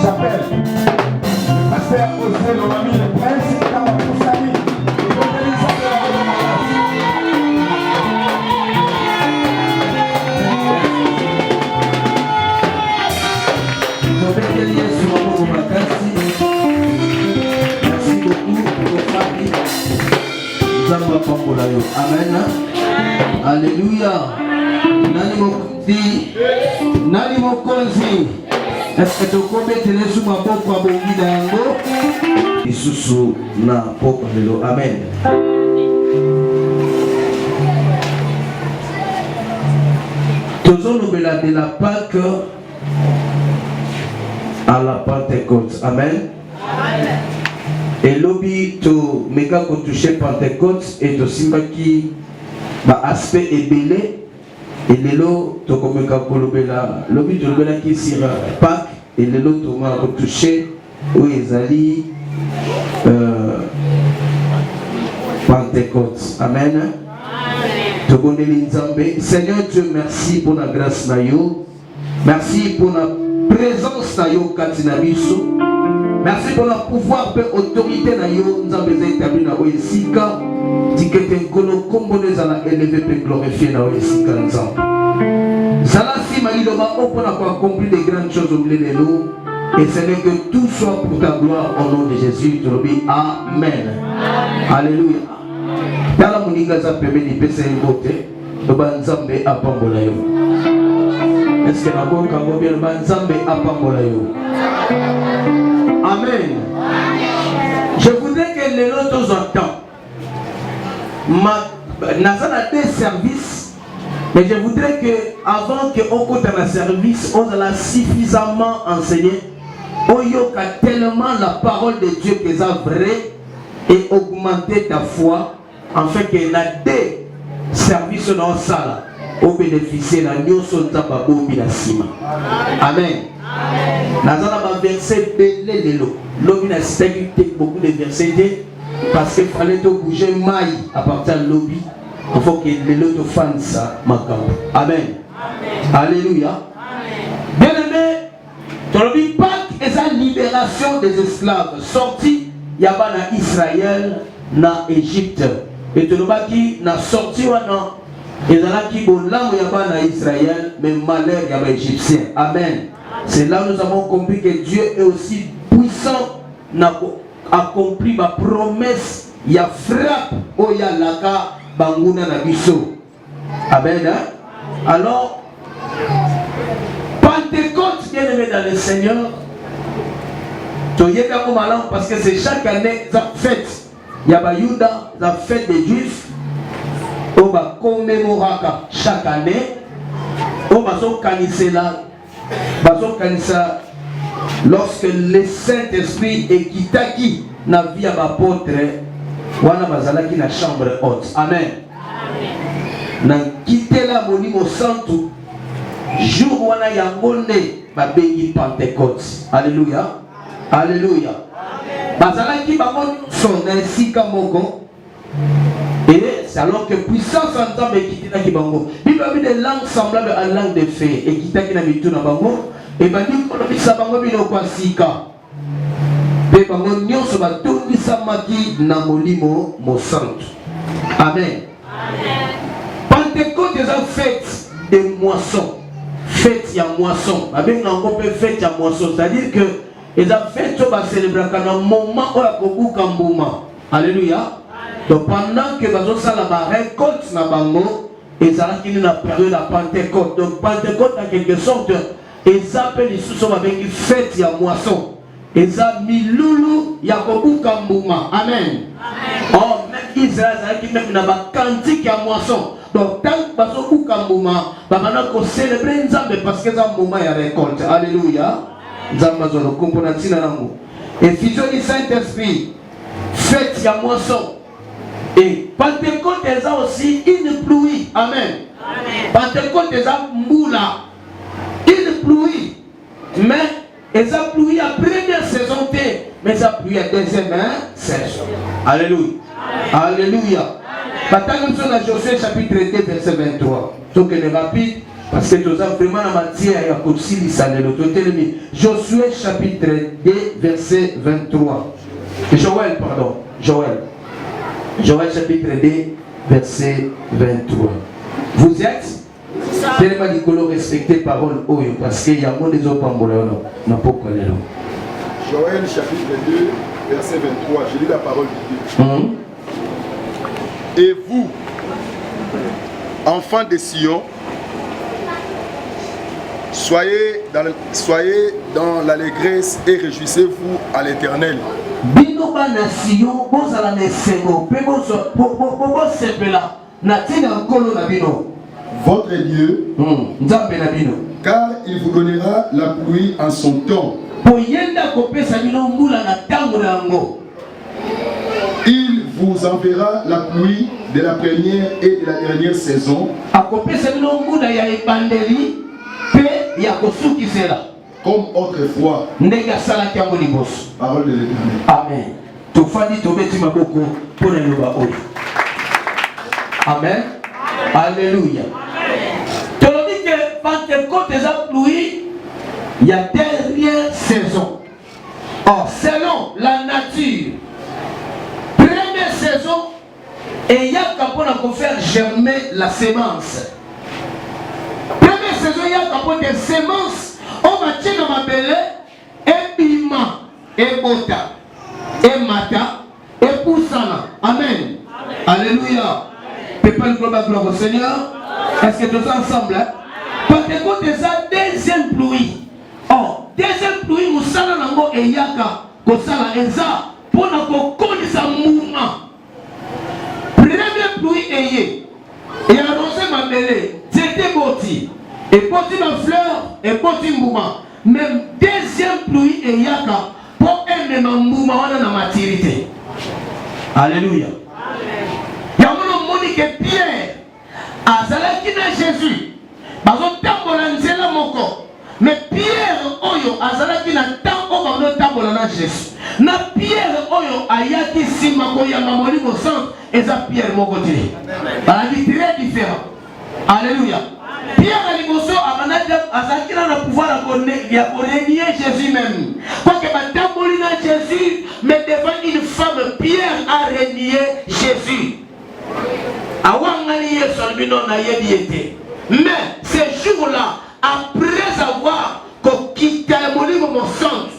J'appelle le pasteur Osé Lomami, le prince Kamapoussani. Merci beaucoup pour famille. Amen. Alléluia. Nani mokonzi. Est-ce que tu connais les sous ma papa bongi dango? Isusu na papa lelo. Amen. Toujours nous de la Pâque à la Pentecôte. Amen. Et lobby to mega ko toucher Pentecôte et to simbaki ba aspect ébélé. Et lelo to komeka kolobela lobby to lobela ki sira Pâques et lelo to ma ko toucher où ezali Pentecôte. Amen. Seigneur Dieu, merci pour la grâce nayo. Merci pour la présence nayo katinabiso. Merci pour le pouvoir et l'autorité nayo. Nous avons établi na oesika. Tikete kono kombone zala élevé et glorifié na oesika nzambe. Zala si maliloma opona pour accomplir des grandes choses au milieu de nous. Et Seigneur, que tout soit pour ta gloire au nom de Jésus. Tu le dis Amen. Alléluia. Tala muninga za pembeni pesa yote to banzambe apambola yo. Est-ce que nako kango bien banzambe apambola yo? Amen. Je voudrais que les autres entendent. Nazana des services, mais je voudrais que avant que on compte un service, on a suffisamment enseigné. On y a tellement la parole de Dieu qui est vraie et augmenter ta foi. En fait, qu'il y a des services dans la salle au bénéficier de la nyoso nzamba la sima. Amen. Nazana ba verset belé lelo. Lobi na cité beaucoup de versets parce qu'il fallait te bouger maille à partir de lobby. Il faut que lelo te fasse ça makambo. Amen. Alléluia. Bien aimé, ton lobby Pâques est la libération des esclaves sortis yaba na Israël na Égypte. Et tout le monde qui n'a sorti ou non, et dans la qui bon là où il y a en Israël, mais malheur il y a Égyptien. Amen. C'est là où nous avons compris que Dieu est aussi puissant, n'a accompli ma promesse. Il y a frappe, oh il y a laka banguna na biso. Amen. Alors, Pentecôte bien aimé dans le Seigneur. Tu y es comme malin parce que c'est chaque année ça fête. Il y a Bayuda, la fête des Juifs, on va commémorer chaque année, on va s'organiser là, lorsque le Saint-Esprit est quitté na vie à l'apôtre, on va qui na chambre haute. Amen. Na quitté la monimo santo, jour où on a yangolé, ba béni Pentecôte. Alléluia. Alléluia. Bazalaki bango son ainsi kamoko. Et c'est alors que puissance entend mais qui qui bango. Bible a mis des langues semblables à la langue de feu et qui t'a qui n'a mis tout dans bango. Et bandi kono bisa bango bino kwa sika. Pe bango nyonso ba tondi samaki na molimo mo santo. Amen. Amen. Pentecôte est une fête de moisson. Fête ya moisson. Avec un peu fête ya moisson, c'est-à-dire que et ça fait que va célébrer un moment où il y a beaucoup de mouvement. Alléluia. Donc pendant que nous avons la récolte na bango, et ça qui est la période de Pentecôte. Donc Pentecôte en quelque sorte, et ça appelle les sous avec une fête il y a moisson. Et ça miloulou il y a beaucoup de mouvement. Amen. Oh même Israël qui même na ba cantique à moisson. Donc tant que nous avons beaucoup de mouvement, maintenant qu'on célèbre Nzambe parce que ça moment il y a récolte. Alléluia. Effusion du Saint-Esprit, fête ya moisson. Et Pentecôte est aussi une pluie. Amen. Pentecôte est moula, une pluie. Mais esa pluie à première saison, mais esa pluie à deuxième saison. Alléluia. Alléluia. Maintenant, nous sommes à Josué chapitre 2, verset 23. Donc, il est rapide, parce que nous avons vraiment la matière à Josué chapitre 2, verset 23. Joël, pardon. Joël chapitre 2, verset 23. Vous êtes tellement de respecter parole Oyo, parce qu'il y a moins des autres pambolons. Joël chapitre 2, verset 23. Je lis la parole de Dieu. Et vous, enfants de Sion, soyez dans l'allégresse et réjouissez-vous à l'Éternel. Votre Dieu, car il vous donnera la pluie en son temps. Il vous enverra la pluie de la première et de la dernière saison. Comme autrefois. Parole de l'Éternel. Amen. Amen. Alléluia. Tu as dit que Pentecôte est la pluie, il y a dernière saison. Or, selon la nature, première saison, et il y a qu'à faire germer la sémence. Première saison, il y a qu'à des semences. On va tirer dans ma belle, et bima, et bota, et mata, et poussana. Amen. Alléluia. Peuple de gloire au Seigneur. Est-ce que nous sommes ensemble? Pentecôte est sa deuxième pluie. Oh, deuxième pluie, nous sommes dans le Eyaka, Kosala Eza, pour nous connaître sa mouvement. Première pluie ayée, et annoncé ma belle, c'était boti, et boti ma fleur, et boti mouvement. Même deuxième pluie Eyaka, pour aimer ma mouvement dans la maturité. Alléluia. Il y a un que Pierre a salaki na Jésus. Bazo tambola nzela moko. Mais Pierre oyo a salaki na tambo bazo tambola na Jésus. Na Pierre oyo ayaki sima ko ya mamoli mo centre et ça Pierre moko te. Ba dit très différent. Alléluia. Pierre a liboso amanada azaki na pouvoir ya renier Jésus même. Quoi que ba tamboli na Jésus, mais devant une femme Pierre a renié Jésus. Mais ce jour-là, après avoir quitté mon centre,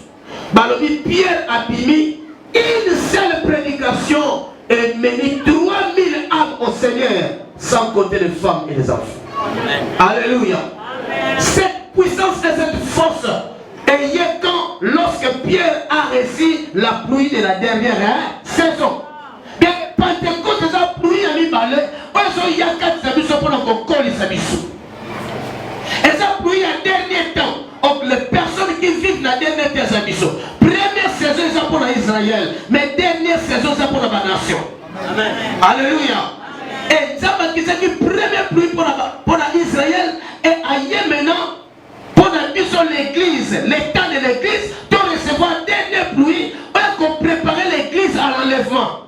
Pierre a mis une seule prédication et mené 3000 âmes au Seigneur, sans compter les femmes et les enfants. Alléluia. Cette puissance et cette force est quand lorsque Pierre a reçu la pluie de la dernière saison. Pentecôte est la pluie à mi-balai, il y a 4 sabisos pour qu'on colle les sabisos. Et ça pluie à dernier temps. Donc les personnes qui vivent la dernière sabisos. Première saison c'est pour Israël, mais dernière saison c'est pour la nation. Amen. Alléluia. Et ça va dire que première pluie pour Israël et ailleurs maintenant pour l'église, l'état de l'église, de recevoir dernière pluie pour préparer l'église à l'enlèvement.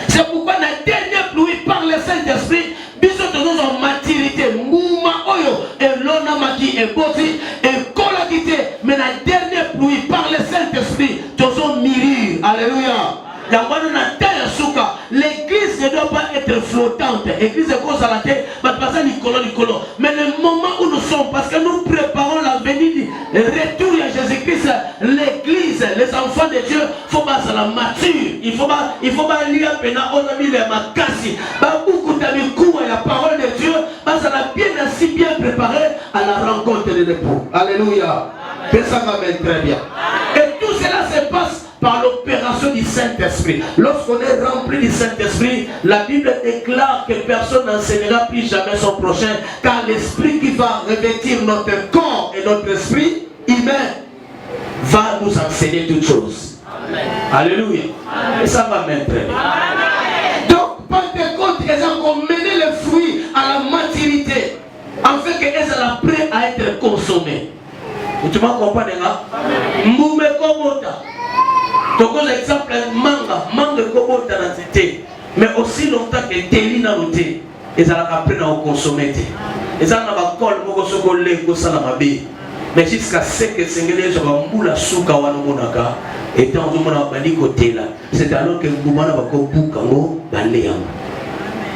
C'est pourquoi la dernière pluie par le Saint-Esprit, bisous de nous en maturité, mouma oyo, et l'onamaki et boti, et kolakité, mais la dernière pluie par le Saint-Esprit, nous en mûrir. Alléluia. L'église ne doit pas être flottante. L'église est cause à la tête, mais le moment où nous sommes, parce que nous préparons la venue, le retour à Jésus-Christ, l'église, les enfants de Dieu, il faut pas la mature. Il faut pas lire on a mis les makasi. Beaucoup de la parole de Dieu, ça l'a bien ainsi bien préparé à la rencontre de l'époux. Alléluia. Que ça va bien très bien. Et tout cela se passe par l'opération du Saint-Esprit. Lorsqu'on est rempli du Saint-Esprit, la Bible déclare que personne n'enseignera plus jamais son prochain, car l'Esprit qui va revêtir notre corps et notre esprit humain va nous enseigner toutes choses. Amen. Alléluia. Amen. Et ça va même très bien. Amen. Donc, Pentecôte, ils ont mené le fruit à la maturité, afin qu'elles soient prêtes à être consommées. Tu m'as compris, là? Moume Komota. Donc, l'exemple, manga kobota na tete. Mais aussi longtemps que teli na roté, ils allaient apprendre à consommer. Ils allaient à col, moko le mabe. Mais jusqu'à ce que Seigneur soit moula souka wana monaka, et tant que mon abani côté là, c'est alors que Boumana va couper baléam.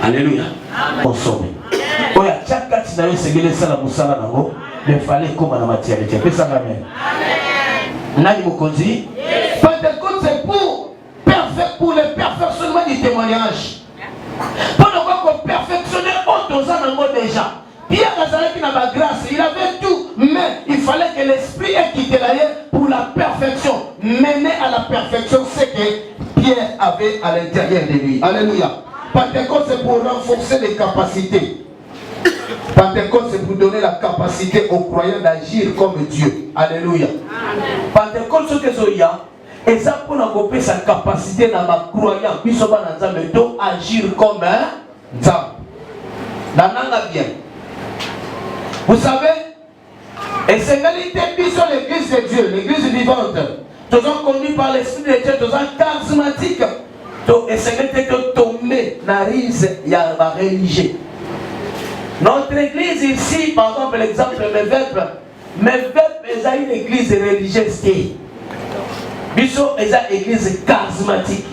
Alléluia. Consommer. Oya chaque fois que Seigneur sala musala nango, mais fallait comme la matérialité. Fais ça amen. Nani mokonzi? Pentecôte c'est pour le perfectionnement du témoignage. Pendant qu'on perfectionnait autant déjà. Pierre Azalaki n'a pas grâce, il avait tout, mais il fallait que l'esprit ait quitté l'ailleurs pour la perfection. Mener à la perfection, c'est que Pierre avait à l'intérieur de lui. Alléluia. Pentecôte c'est pour renforcer les capacités. Pentecôte c'est pour donner la capacité aux croyants d'agir comme Dieu. Alléluia. Pentecôte c'est que Zoya. Et ça pour nous sa capacité dans ma croyance, puis ça va agir comme un Zam. Dans bien. Vous savez, et c'est l'égalité sur l'église de Dieu, l'église vivante. Tous sont conduits par l'esprit de Dieu, tous sont charismatiques. Et c'est l'égalité de tomber dans la religion. Notre église ici, par exemple, l'exemple de mes vêpres, ont une église religieuse. Biso est une église charismatique.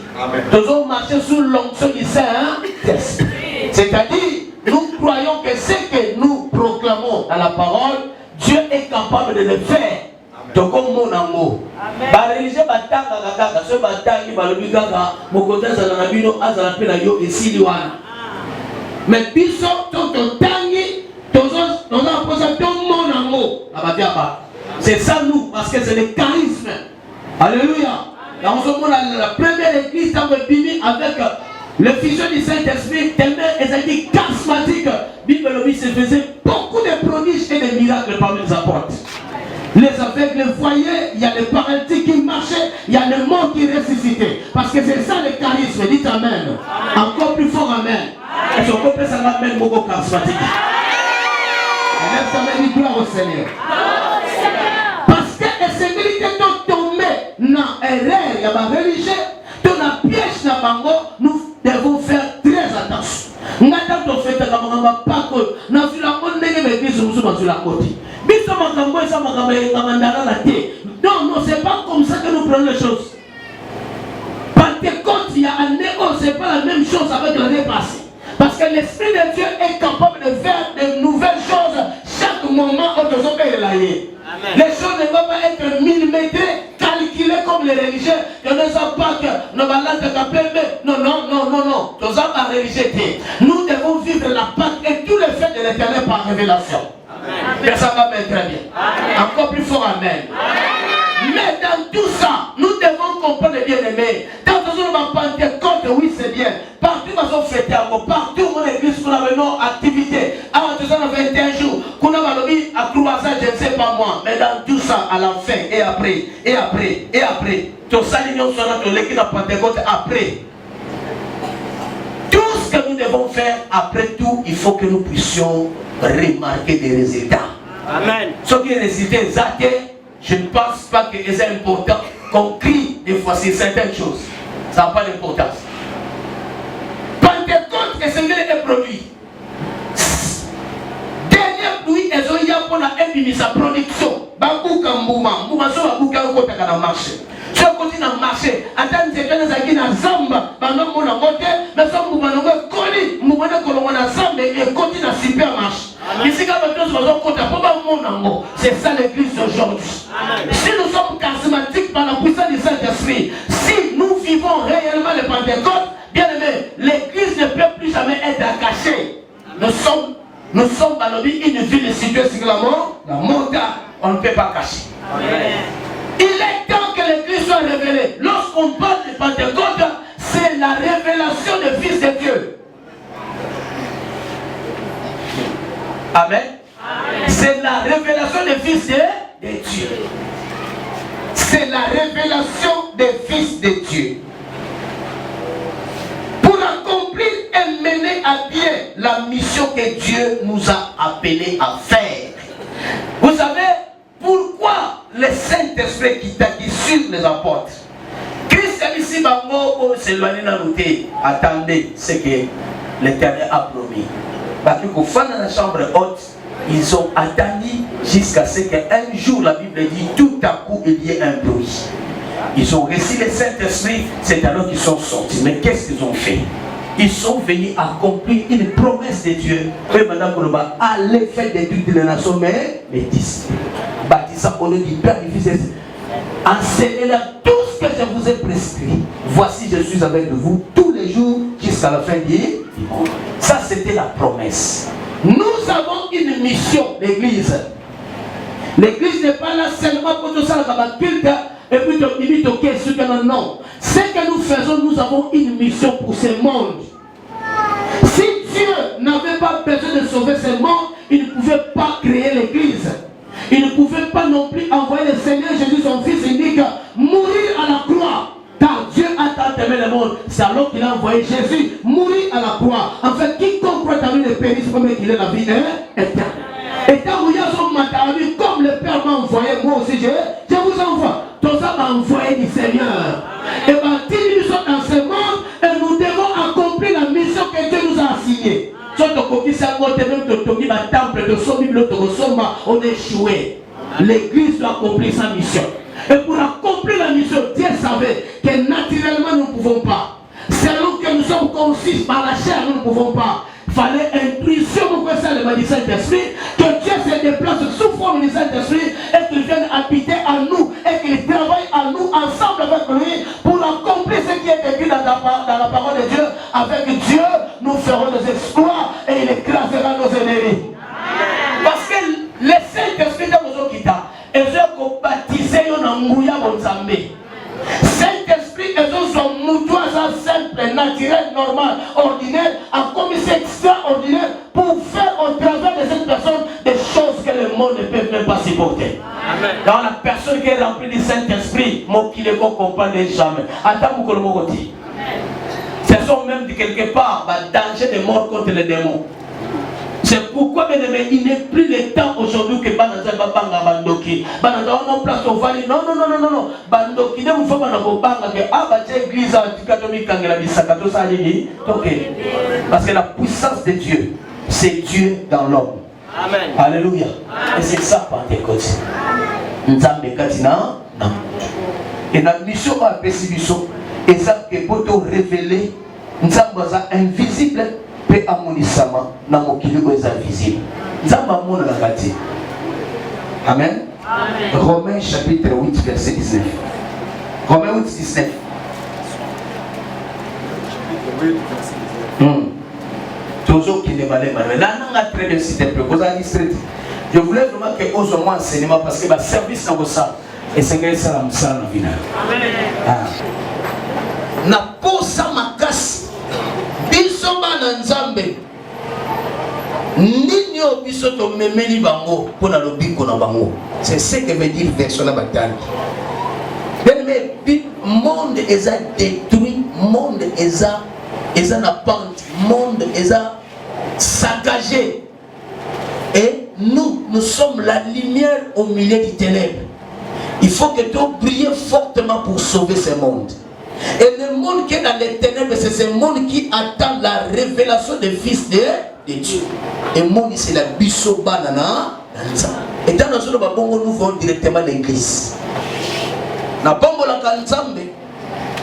Nous avons marché sous l'onction du Saint-Esprit. C'est-à-dire, nous croyons que ce que nous proclamons dans la parole, Dieu est capable de le faire. Donc, comme mon amour. La religion batanga, ce batangi, balobiganga, mokote zanabino, azanapela yo et siliwana. Mais biso, tangi, nous avons posé tout mon amour. C'est ça nous, parce que c'est le charisme. Alléluia. Et on se montre la première église dans le Bible avec le fusion du Saint-Esprit, tellement ils charismatique. Bible se faisait beaucoup de prodiges et de miracles parmi les apôtres. Les aveugles voyaient, il y a les paralytiques qui marchaient, il y a les morts qui ressuscitaient. Parce que c'est ça le charisme. Dites amen. Encore plus fort amen. Et son peuple ça l'amène beaucoup charismatique. Amen, ça veut dire gloire au Seigneur. Parce que les sécurités sont tombées dans l'erreur, il y a ma religion, dans la piège dans bango, nous devons faire très attention. Nous devons faire très attention. Nous devons non, non, c'est pas comme ça que nous prenons les choses. Pentecôte, il y a un néo, c'est pas la même chose avec l'année passée. Parce que l'Esprit de Dieu est capable de faire de nouvelles choses chaque moment où nous sommes élaillés. Les choses ne vont pas être millimétrées, calculées comme les religieux. Que nous ne savons pas que nos malades de capelle. Non, non, non, non, non. Nous sommes pas religieux. Nous devons vivre la Pâque et tout le fait de l'éternel par révélation. Que ça va mettre très bien. Amen. Encore plus fort, amen. Amen. Mais dans tout ça, nous devons comprendre, bien aimé. Quand nous avons Pentecôte, oui, c'est bien. Partout, nous avons fêté encore. Partout, mon église, nous avons nos activités. Avant tout ça, nous avons 21 jours. Nous avons mis à croisage, je ne sais pas moi. Mais dans tout ça, à la fin, et après, et après, et après. Tout ça, nous sommes l'église de Pentecôte après. Tout ce que nous devons faire, après tout, il faut que nous puissions remarquer des résultats. Amen. Ce qui est résulté, je ne pense pas que c'est important qu'on crie des fois sur certaines choses. Ça n'a pas d'importance. Pentecôte, que Seigneur est produit. Dernière pluie, ils ont eu pour la sa production. Babouka Mbouma, Mbouma, ça va bouka au côté dans le marché. Si on continue à marcher, attends, c'est bien ça qui n'a zamba, pendant mon côté, mais ça Mbouma n'a pas connu, Mbouma n'a pas zamba et continue à supermarché. Ici, quand nous sommes côté, c'est ça l'église d'aujourd'hui. Si nous sommes charismatiques par la puissance du Saint-Esprit, si nous vivons réellement le Pentecôte, bien aimé, l'église ne peut plus jamais être cachée. Nous sommes dans une ville située sur la montagne, on ne peut pas cacher. Amen. Il est temps que l'église soit révélée. Lorsqu'on parle de Pentecôte, c'est la révélation du Fils de Dieu. Amen. Amen. C'est la révélation des Fils de Dieu. C'est la révélation des Fils de Dieu. Pour accomplir et mener à bien la mission que Dieu nous a appelés à faire. Vous savez pourquoi le Saint-Esprit qui sur les apôtres? Christ a ici, bango, s'éloigner dans l'autre. Attendez ce que l'Éternel a promis. Parce qu'au fond de la chambre haute, ils ont attendu jusqu'à ce qu'un jour, la Bible dit, tout à coup, il y ait un bruit. Ils ont reçu le Saint-Esprit, c'est alors qu'ils sont sortis. Mais qu'est-ce qu'ils ont fait? Ils sont venus accomplir une promesse de Dieu. Allez faire des toutes les nations, mais les disciples. Baptisant au nom du Père, du Fils et enseignez-leur tout ce que je vous ai prescrit. Voici, je suis avec vous tous les jours jusqu'à la fin du monde. Ça, c'était la promesse. Nous avons une mission, l'Église. L'Église n'est pas là seulement pour tout ça, la culte, et puis non. Ce que nous faisons, nous avons une mission pour ce monde. Si Dieu n'avait pas besoin de sauver ce monde, il ne pouvait pas créer l'Église. Il ne pouvait pas non plus envoyer le Seigneur Jésus, son Fils unique, mourir à la croix. Car Dieu a tant aimé le monde. C'est alors qu'il a envoyé Jésus mourir à la croix. En fait, quiconque croit en lui ne périsse, comme qu'il est la vie éternelle. Et quand vous avez comme le Père m'a envoyé, moi aussi je vous envoie. Tout ça m'a envoyé du Seigneur. Et bien, si nous sommes dans ce monde, et nous devons accomplir la mission que Dieu nous a assignée. On est échoué. L'Église doit accomplir sa mission. Et pour accomplir la mission, Dieu savait que naturellement nous ne pouvons pas. Selon que nous sommes conçus par la chair, nous ne pouvons pas. Il fallait intuition pour que ça le du Saint-Esprit, que Dieu se déplace sous forme du Saint-Esprit et qu'il vienne habiter en nous et qu'il travaille en nous ensemble avec lui pour accomplir ce qui est écrit dans la parole de Dieu. Avec Dieu, nous ferons des exploits et il écrasera nos ennemis. Parce que le Saint-Esprit dans nos quittés, ils ont baptisé en Mouya Bonzambé. Saint-Esprit, ils ont moutois simple, naturel, normal, ordinaire, a commis extraordinaire pour faire au travers de cette personne des choses que le monde ne peut même pas supporter. Amen. Dans la personne qui est remplie du Saint-Esprit, mon qui ne comprend jamais. Attends, vous ce sont même de quelque part un danger de mort contre les démons. C'est pourquoi il n'est plus le temps aujourd'hui que Bananza Babanga Bandoki. Bananza on place au vallée. Non. Bandoki ne vous faut pas banga que abaté église antikatomi kangela bisakato ça dit. OK. Parce que la puissance de Dieu, c'est Dieu dans l'homme. Amen. Alléluia. Et c'est ça Pentecôte. Nzambe katina. Et la mission à Pessibiso, et ça que pour te révéler Nzambe invisible. Pe amonisama na mokili oza visible. Nzamba mona la kati. Amen. Amen. Romains chapitre 8 verset 19. Romains 8 19. Toujours qui n'est pas les malades. Là, on a très bien cité peu. Vous avez dit, je voulais vraiment que vous ayez un enseignement parce que le service dans vos salles et c'est que ça la salle en finale. Amen. Na posa makasi. Bisoba na nzambe nini obiso to memeli bango pona lobiko na bango. C'est ce que veut dire version na batani. Mais monde est détruit, monde est na pente, monde est saccagé. Et nous sommes la lumière au milieu des ténèbres. Il faut que tu brilles fortement pour sauver ce monde. Et le monde qui est dans les ténèbres, c'est ce monde qui attend la révélation des fils de Dieu. Et le monde, c'est la biso banana. Et dans le jour où nous voyons directement l'église. Na bongo la kanzambe,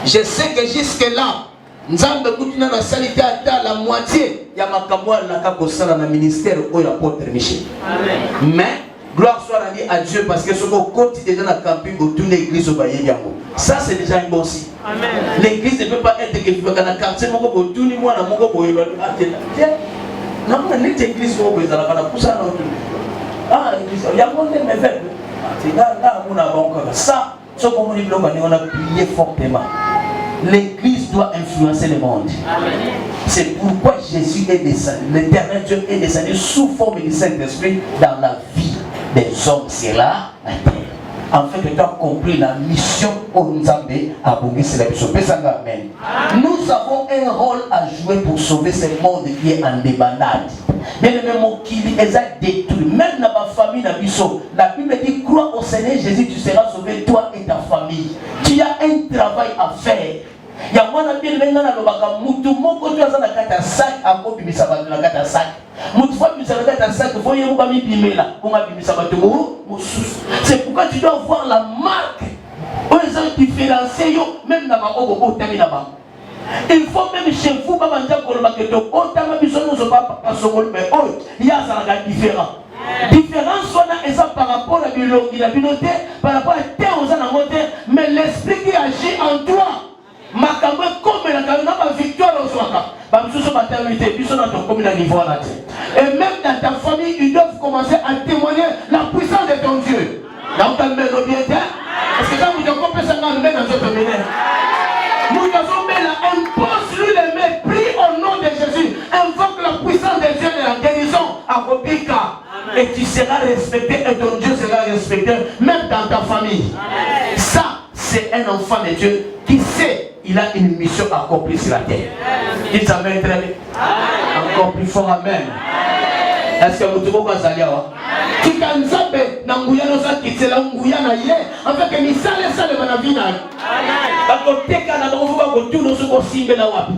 je sais que jusque là, Nzambe kutina na salité à la moitié. Il y a ma kamoa la kakosala na ministère ou l'apôtre Michel. Amen. Mais gloire soit rendue à Dieu parce que ce qu'on compte déjà dans le camping autour de l'église au Baye. Ça c'est déjà un bon signe. L'église ne peut pas être que dans le quartier, non, l'église l'église ah, il y a mon ça, on a prié fortement. L'église doit influencer le monde. C'est pourquoi Jésus est descendu, l'éternel Dieu est descendu sous forme du Saint-Esprit dans la vie des hommes, c'est là la terre. En fait, tu as compris la mission au Nzambe à Bungi, c'est la mission. Amen. Nous avons un rôle à jouer pour sauver ce monde qui est en débandade. Bien aimé, mon kili est détruit. Même dans ma famille, la Bible dit crois au Seigneur Jésus, tu seras sauvé, toi et ta famille. Tu as un travail à faire. Il y a un bien aimé dans le baka mutu moko tu as na kata sac à copie bimisa ba na kata sac. Mutu fa bimisa na kata sac, faut y avoir mi bimela, on va bimisa ba to mo. C'est pourquoi tu dois voir la marque. On les a différenciés même dans ma obo tami na ba. Il faut même chez vous, pas manger pour le maqueto. Oh, t'as ma besoin de pas passer mais oh, il y a ça différent. Différence soit là, par rapport à la communauté, par rapport à terre aux anamoteurs, mais l'esprit qui agit en toi. Ma caméra comme la caméra, ma victoire au soir. Par sous maternité, puis sur notre commune à niveau à la tête. Et même dans ta famille, ils doivent commencer à témoigner la puissance de ton Dieu. Dans ta maison bien terre, parce que ça vous devez comprendre ça dans le dans ce domaine. Nous devons impose lui le mépris au nom de Jésus. Invoque la puissance de Dieu de la guérison à Robika. Et tu seras respecté et ton Dieu sera respecté même dans ta famille. Amen. Ça, c'est un enfant de Dieu qui sait il a une mission accomplie sur la terre. Il s'appelle très bien. Encore plus fort, amen. Est-ce que vous trouvez quoi ça y a? Tu as une sape, Nanguya no sa kitela Nanguya na ye. En fait, que ni sale sale manavina. Bakoteka na bango bakotu no so simbe na wapi.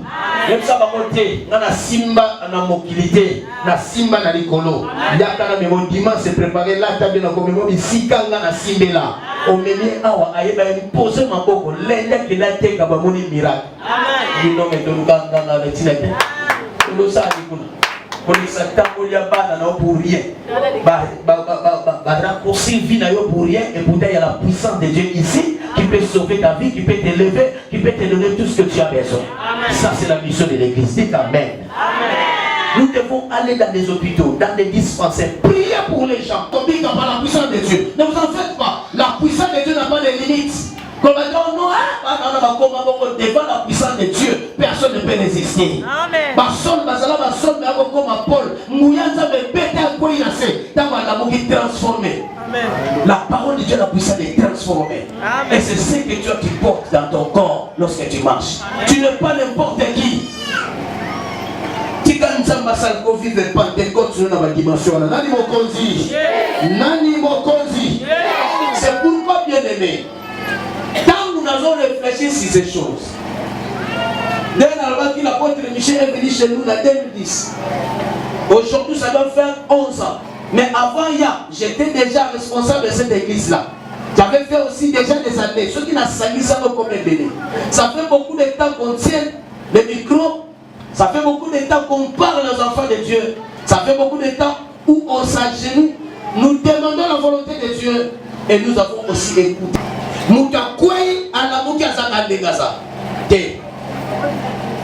Même ça bakote na simba na mokilité, na simba na likolo. Yaka na memo dimanche se préparer là table na komemo bisikanga na simbe là. Au memi awa ayeba imposer maboko lenda kila teka ba moni miracle. Amen. Ni no metoluka na letinete. Lo sa dikuna. Pour rien. Raccourcir vie pour rien. Et pourtant il y a la puissance de Dieu ici qui peut sauver ta vie, qui peut t'élever, qui peut te donner tout ce que tu as besoin. Amen. Ça c'est la mission de l'église. Dites amen. Amen. Nous devons aller dans des hôpitaux, dans des dispensaires, prier pour les gens. Comme il n'y a pas la puissance de Dieu. Ne vous en faites pas. La puissance de Dieu n'a pas de limites. Comme devant la puissance de Dieu, personne ne peut résister. Amen. La parole de Dieu a la puissance de transformer. Amen. Et c'est ce que tu portes dans ton corps lorsque tu marches. Amen. Tu n'es pas n'importe qui. C'est pourquoi, bien aimé, quand nous avons réfléchi sur ces choses, l'apôtre Michel est venu chez nous en 2010. Aujourd'hui, ça doit faire 11 ans. Mais avant, j'étais déjà responsable de cette église-là. J'avais fait aussi déjà des années. Ceux qui n'ont pas ça comme béni. Ça fait beaucoup de temps qu'on tient le micro. Ça fait beaucoup de temps qu'on parle aux enfants de Dieu. Ça fait beaucoup de temps où on s'agenouille. Nous demandons la volonté de Dieu. Et nous avons aussi écouté. Mutakwei anamuki azanga ndengaza. Te.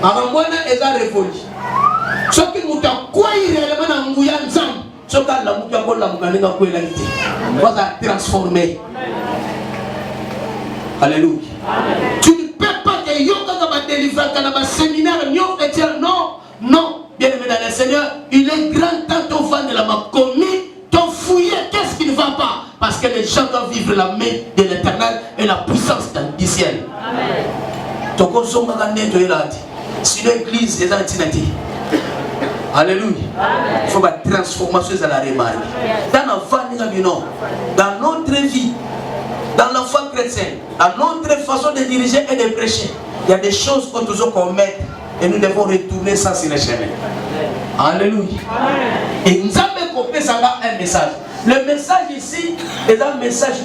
Arambwana eza révolu. Soki mutakwei réellement na nguya nzambe. Soka la muki akola mukalenga kwela ite. Va transformer. Alléluia. Tu ne peux pas te yoka comme délivrer dans un séminaire et dire non, non. Bien aimé dans le Seigneur, il est grand temps ton fan de la m'a commis, ton fouillé, qu'est-ce qui ne va pas? Parce que les gens doivent vivre la main de l'Éternel et la puissance du ciel. Amen. Si l'église est antinati. Alléluia. Il faut une transformation dans la remarque. Dans notre vie, dans l'enfant chrétien, dans notre façon de diriger et de prêcher, il y a des choses qu'on doit commettre et nous devons retourner ça sur le chemin. Alléluia. Et nous avons compris ça un message. Le message ici est un message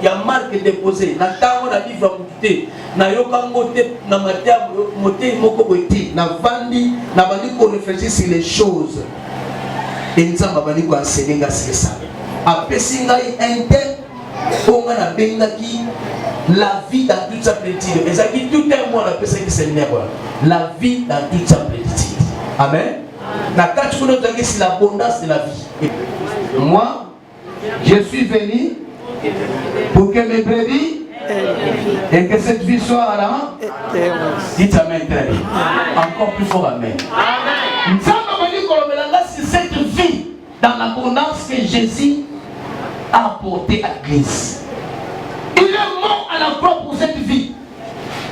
il y a marque déposé. Na tango na vivre mouté, na yoka moté, na matia moté moko boiti, na vandi, na bandi ko réfléchir sur les choses. Et nous avons bandi ko enseigner sur ça. Après singai inter, on a bengaki la vie dans toute sa plénitude. Et ça dit tout un mois la personne qui séminaire. La vie dans toute sa plénitude. Amen. Na quatre jours de c'est l'abondance de la vie. Moi, je suis venu pour que mes brebis et que cette vie soit à la dites amen très bien. Encore plus fort amen. Nous avons cette vie dans l'abondance que Jésus a apportée à l'église. Il est mort à la croix pour cette vie.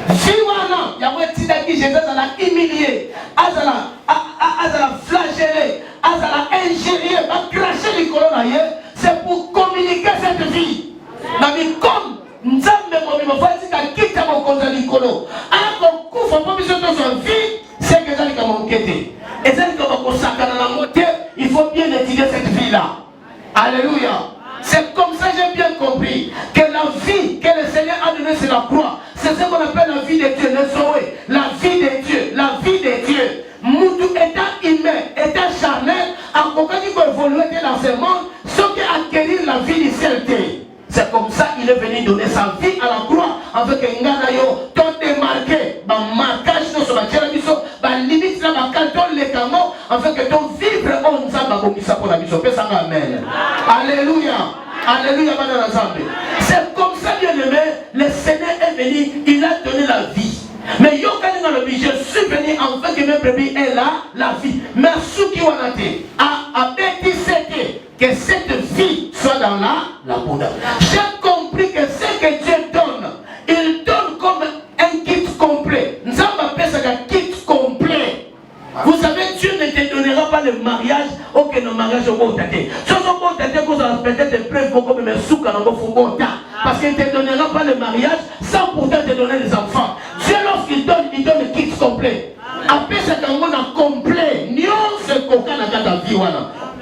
Viwana, il y a un petit qui Jésus a humilié, a flagellé, a ingéré, a craché les colonnes, c'est pour communiquer cette vie. Mais comme Nzambe mobile, il faut quitter mon compte de l'icolo. Alors qu'on couvre pas besoin de sa vie, c'est que ça qui a manqué. Et ça qui a consacré dans la moitié, il faut bien étudier cette vie-là. Alléluia. C'est comme ça que j'ai bien compris que la vie que le Seigneur a donnée sur la croix, c'est ce qu'on appelle la vie de Dieu, le Zoé, la vie de Dieu, la vie de Dieu. Moutou étant humain, étant charnel, en compagnie pour évoluer dans ce monde, ce qui acquérir la vie du ciel. C'est comme ça qu'il est venu donner sa vie à la croix, avec un gars tout démarqué, un marquage sur la télé, un limite sur la canton, les canons, avec que ton vivre, on s'en comme ça pour la mission. Amen. Alléluia. Alléluia. C'est comme ça, bien aimé, le Seigneur est venu, il a donné la vie. Mais je suis venu en fait que mes brebis est là, la vie. Mais ce qui a été, a été que cette vie soit dans l'abondance. J'ai compris que ce que Dieu donne, il donne comme un kit complet. Nous avons appelé ça un kit complet. Vous savez, Dieu ne te donnera pas le mariage ou que le mariage au bon tâté. Ce sont bon tâté qu'on a peut-être des preuves pour que mes souk à bon parce qu'il ne te donnera pas le mariage sans pourtant te donner les enfants. Dieu, lorsqu'il donne, il donne le kit complet. Après, c'est un monde complet. Nous, c'est coquin dans ta vie.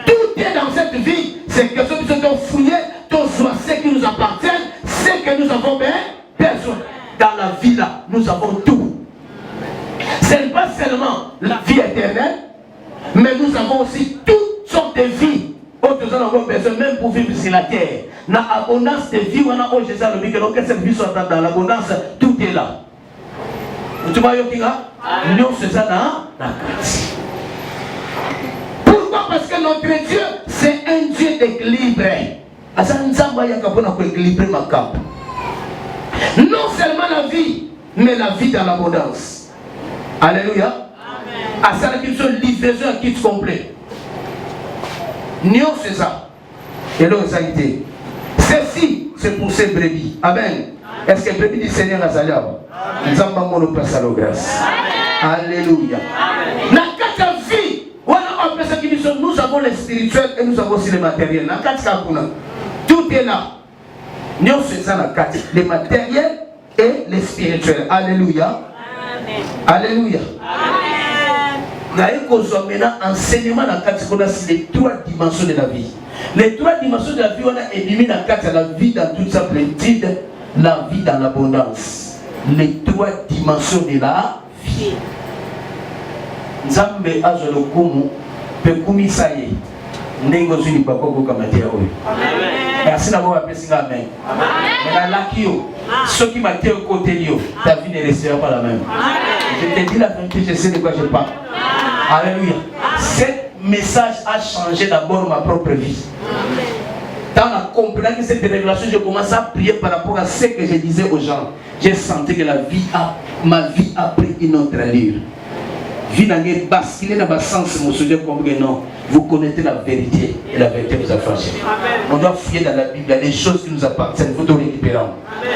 Tout est dans cette vie. C'est que ceux qui sont fouillés, tous ce qui nous appartient, c'est que nous avons besoin. Dans la vie là, nous avons tout. Ce n'est pas seulement la vie éternelle, mais nous avons aussi toutes sortes de vies. Autres gens avons besoin même pour vivre sur la terre. Dans l'abondance de vie, on a au Jésus le Bible, que cette vie soit dans l'abondance, tout est là. Tu vois, nous c'est ça dans la grâce. Pourquoi? Parce que notre Dieu, c'est un Dieu d'équilibré. Non seulement la vie, mais la vie dans l'abondance. Alléluia. À ça, qu'il soit livraison à kit complet. Nous, c'est ça. Et là, ça a été. Ceci, c'est pour ces brebis. Amen. Est-ce que les brebis du Seigneur a salé avant? Nous avons nos places à la grâce. Alléluia. Dans la vie, nous avons le spirituel et nous avons aussi le matériel. Tout est là. Nous, c'est ça la carte. Le matériel et le spirituel. Alléluia. Alléluia. Maintenant, enseignement dans les trois dimensions de la vie. Les trois dimensions de la vie, on a éliminé la vie dans toute sa plénitude, la vie dans l'abondance. Les trois dimensions de la vie. Nzambe azolokumu pekumi saye ndenge zuli bakoko kamatia oyo. Merci d'avoir appelé ça amen. Mais là qui ceux qui m'ont côté lio, ta vie ne restera pas la même. Je te dis la vérité, je sais de quoi je parle. Alléluia. Ce message a changé d'abord ma propre vie. Dans la compréhension de cette révélation, je commence à prier par rapport à ce que je disais aux gens. J'ai senti que ma vie a pris une autre allure. Vie n'a pas basculé dans le sens, mon sujet comme non. Vous connaissez la vérité et la vérité vous affranchit. On doit fouiller dans la Bible, il y a des choses qui nous appartiennent, vous devez récupérer.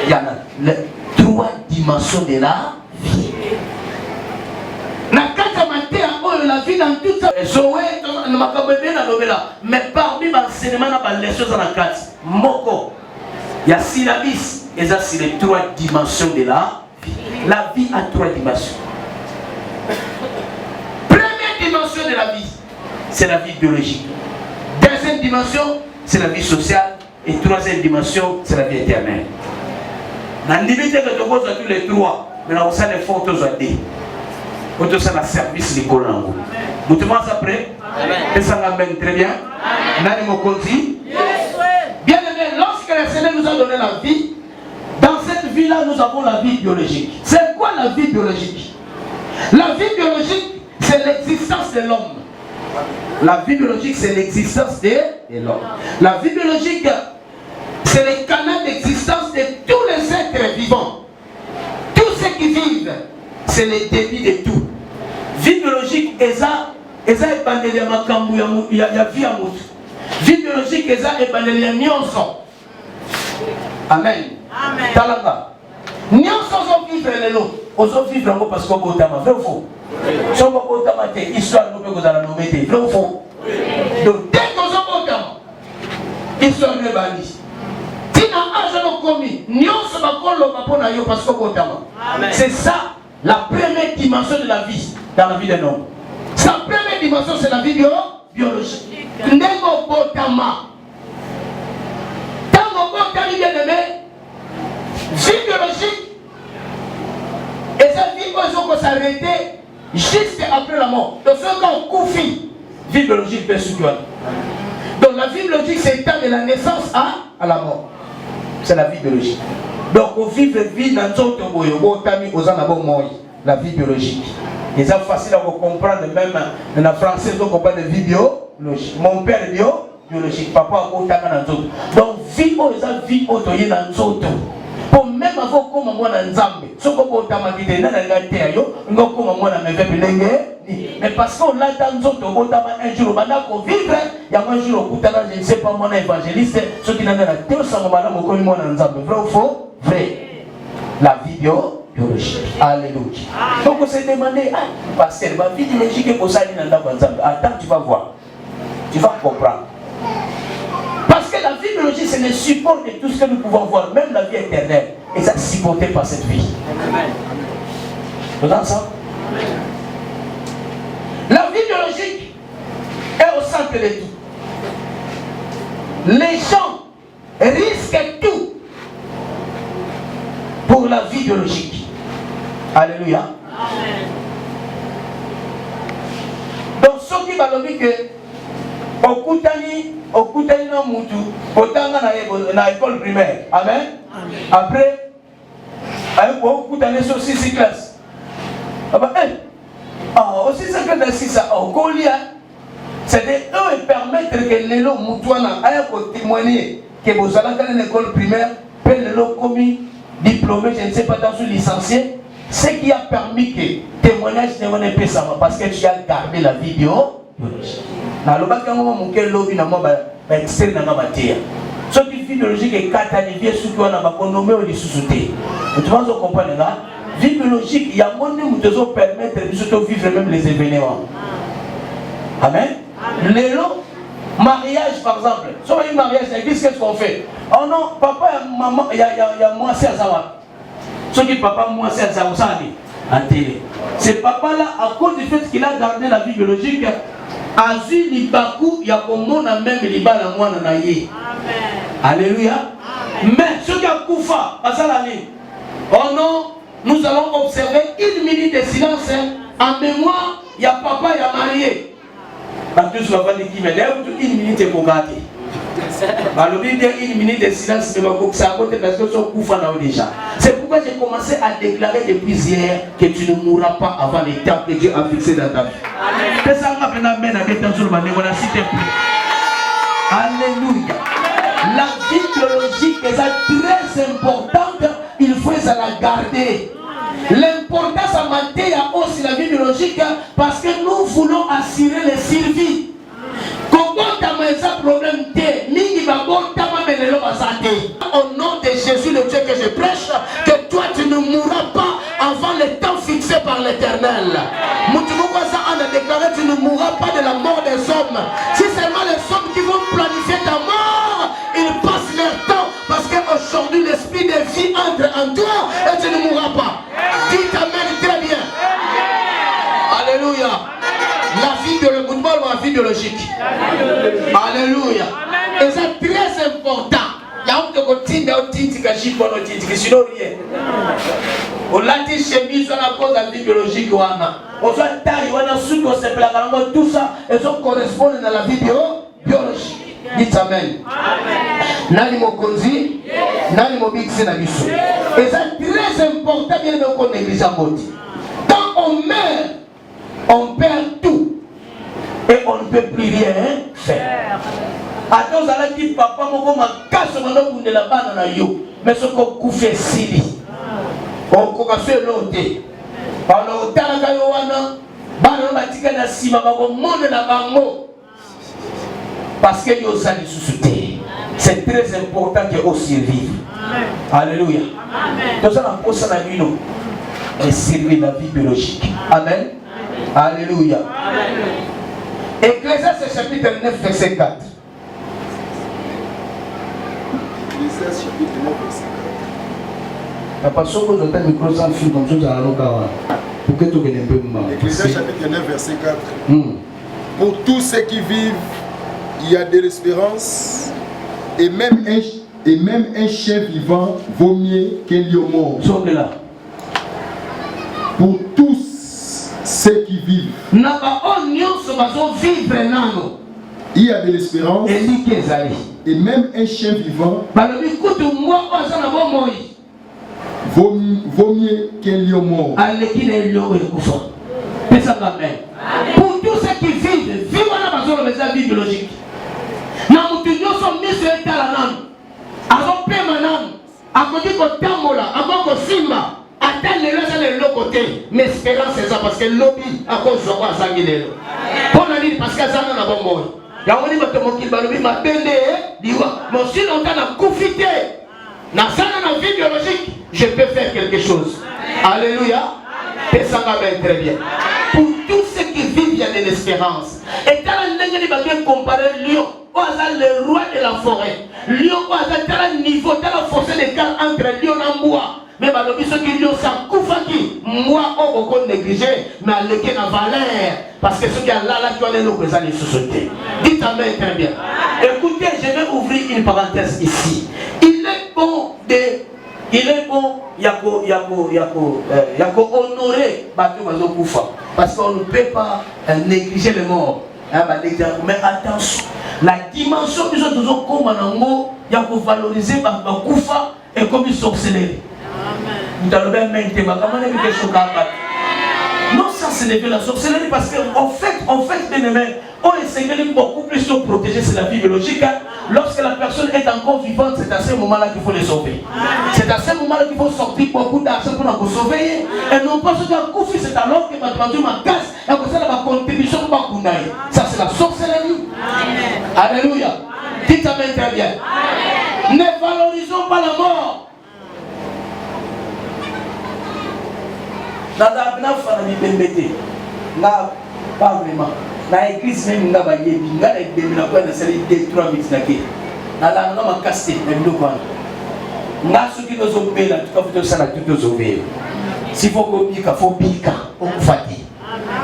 Il y en a les trois dimensions de la vie. La vie dans toute sa mais parmi les enseignements, les choses dans la carte. Moko, il y a syllabis, et ça c'est les trois dimensions de la vie. La vie a trois dimensions. Première dimension de la vie, c'est la vie biologique. Deuxième dimension, c'est la vie sociale. Et troisième dimension, c'est la vie éternelle. Dans la limite de tous les trois, mais là on sait les fautes aux adés. On te sait la service de Colango. Vous te pensez après? Et ça l'amène très bien. Nani Mokonzi? Bien aimé, lorsque le Seigneur nous a donné la vie, dans cette vie-là, nous avons la vie biologique. C'est quoi la vie biologique? La vie biologique, c'est l'existence de l'homme. La vie biologique, c'est l'existence de l'homme. La vie biologique, c'est le canal d'existence de tous les êtres vivants. Tous ceux qui vivent, c'est le début de tout. Vie biologique, eza ebandeli ya makambo ya vie ya mutu. Vie biologique, eza ebandeli ya nyonso. Amen. Talanga. Nyonso zo vivre lelo. ozo vivre encore parce qu'on botama, vrai ou faux? Si on botama, histoire nous peut vous allons nommer, vrai ou faux? Donc dès qu'on s'en botama, histoire ne bani. Tina agent commis, nyon se va pour yo parce qu'on botama. C'est ça la première dimension de la vie dans la vie d'un homme. Sa première dimension c'est la vie biologique. Ndego botama. Tango botama bien aimé, vie biologique. Et cette vie peut s'arrêter juste après la mort. Donc, ce qu'on confie, vie biologique peut se. Donc, la vie biologique, c'est le temps de la naissance à la mort. C'est la vie biologique. Donc, on vit une vie dans notre la vie biologique. Et c'est facile à comprendre, même dans le français, on comprend de vie biologique. Mon père est biologique, papa a dans notre. Donc, vie, vie, dans notre. Pour même avoir comme moi dans Nzambe, ce qu'on peut t'amagiter dans la terre, on a comme moi dans mes vêtements, mais parce qu'on l'a dans notre un jour, on vivre, il y a un jour, je ne sais pas mon évangéliste, ceux qui n'ont pas la terre, ça m'a dit, on moi dans Nzambe. Vrai ou faux? Vrai. La vie biologique. Alléluia. Donc on s'est demandé, pasteur, la vie biologique est pour ça, attends, tu vas voir. Tu vas comprendre. Parce que la vie biologique, c'est le support de tout ce que nous pouvons voir, même la vie éternelle. Et ça supporté par cette vie. Vous entendez ça? La vie biologique est au centre de tout. Les gens risquent tout pour la vie biologique. Alléluia. Donc, ce qui va le dire que okutani na mutu otanga na école primaire. Amen. Après okutani sur 6 classes. Aussi ça que dans 6 c'est de eux permettre que les lots mutuana aient témoigner que vous allez dans l'école primaire, peut les lots commis diplômé, je ne sais pas dans ce licencié, ce qui a permis que témoignage ne pas ça parce que tu as gardé la vie biologique. Na loba kango mo ke lobi na mo ba externe na matière. Ce qui vie biologique est catalysé sur quoi na ba konomé au lisusuté. Tu vas comprendre là, vie biologique, il y a monde qui nous permettre de surtout vivre même les événements. Amen. Les lots mariage par exemple. Sur un mariage, qu'est-ce qu'on fait? Oh non, papa et maman, il y a moi c'est à savoir. Ce qui papa moi c'est à savoir ça en télé. C'est papa là à cause du fait qu'il a gardé la vie biologique. Azu libaku ya komona même libala mwana na ye. Alléluia. Mais ce qui a koufa asalani. Oh non, nous allons observer 1 minute de silence en mémoire il y a papa il y a marié. Parce que je vais dire qui me lève 1 minute pour garder. Alors il y a 1 minute de silence mais ça côté parce que son koufa là déjà. C'est pourquoi j'ai commencé à déclarer depuis hier que tu ne mourras pas avant le temps que Dieu a fixé dans ta vie. Alléluia. La vie biologique est très importante, il faut la garder. L'importance à mater aussi la vie biologique parce que nous voulons assurer les survies. Au nom de Jésus, le Dieu que je prêche, que toi tu ne mourras pas avant le temps fixé par l'Éternel. On a déclaré tu ne mourras pas de la mort des hommes. Si seulement les hommes qui vont planifier ta mort, ils passent leur temps parce qu'aujourd'hui l'esprit de vie entre en toi et tu ne mourras pas. Dis amen très bien. Alléluia. La vie biologique. Alléluia. Et c'est très important. Il y a un peu de sinon rien. On l'a dit chemise, on a cause de la vie biologique. On soit taille, on a su qu'on se plaque. Tout ça, elles correspondent à la vie biologique. Dites amen. Nani mokonzi, nani mobiksi na biso. Et c'est très important bien de qu'on néglige à côté. Quand on meurt, on perd tout. Et on ne peut plus rien faire. Attends, ça dit papa, mon casse mon de la banane à yo. Mais ce qu'on couvre sili. On a fait l'autre. Pendant le temps, on a dit que la cima, on monde la bango. Parce que yo ça c'est très important que aussi vivre. Alléluia. Donc ça, on a posé la nuit. et servir la vie biologique. Amen. Alléluia. Ecclésiaste chapitre 9, verset 4. Ecclésiaste chapitre 9, verset 4. Papa, si vous avez un micro sans fil comme ça, pour que tout le monde. Ecclésiaste chapitre 9, verset 4. Pour tous ceux qui vivent, il y a de l'espérance, et même un chien vivant vaut mieux qu'un lion mort. Là. Pour tous ceux qui vivent, il y a de l'espérance, et même un chien vivant vaut mieux qu'un lion mort. Pour tous ceux qui vivent, vivent la vie biologique. Mais espérance c'est ça parce que lobby à cause de quoi ça guide. Pour la dire parce que ça n'a pas bon. Ya woni bato qui balobi ma bende diwa. Mais si longtemps na profité na sana na vie biologique, je peux faire quelque chose. Alléluia. Et ça va très bien. Pour tous ceux qui vivent, il y a de l'espérance. Et quand on a comparé Lion, on a le roi de la forêt. Lion, on a tel niveau, tel forcé d'écart entre Lion et moi. Mais ceux qui Lion, ça coufaki. Moi, on va négliger, mais à l'équerre en valeur. Parce que ceux qui sont là, qui ont les représentants de société. Dites Amen très bien. Écoutez, je vais ouvrir une parenthèse ici. Il est bon de. Il est bon, yako honorer Batou Mazokoufa. Parce qu'on ne peut pas négliger les morts. Mais attention, la dimension que nous avons comme un yako valoriser Bakoufa et comme une sorcellerie. Nous allons bien maintenir. Non, ça ce n'est pas la sorcellerie parce qu'en fait, bien aimé, on essaie beaucoup plus de protéger, c'est la vie biologique. Lorsque la personne est encore vivante, c'est à ce moment-là qu'il faut les sauver. C'est à ce moment-là qu'il faut sortir beaucoup d'argent pour nous sauver. Et non pas ce que Koufi, c'est alors que ma traduit ma casse et que ça ma contribution pour Kounaï. Ça c'est la sorcellerie. Alléluia. Dites Amen très bien. Ne valorisons pas la mort. Pas vraiment. Dans l'église même, on a des gens qui ont des 3 minutes. On a cassé les deux coins. On a ceux qui nous ont payé, s'il faut qu'on pique, il faut piquer.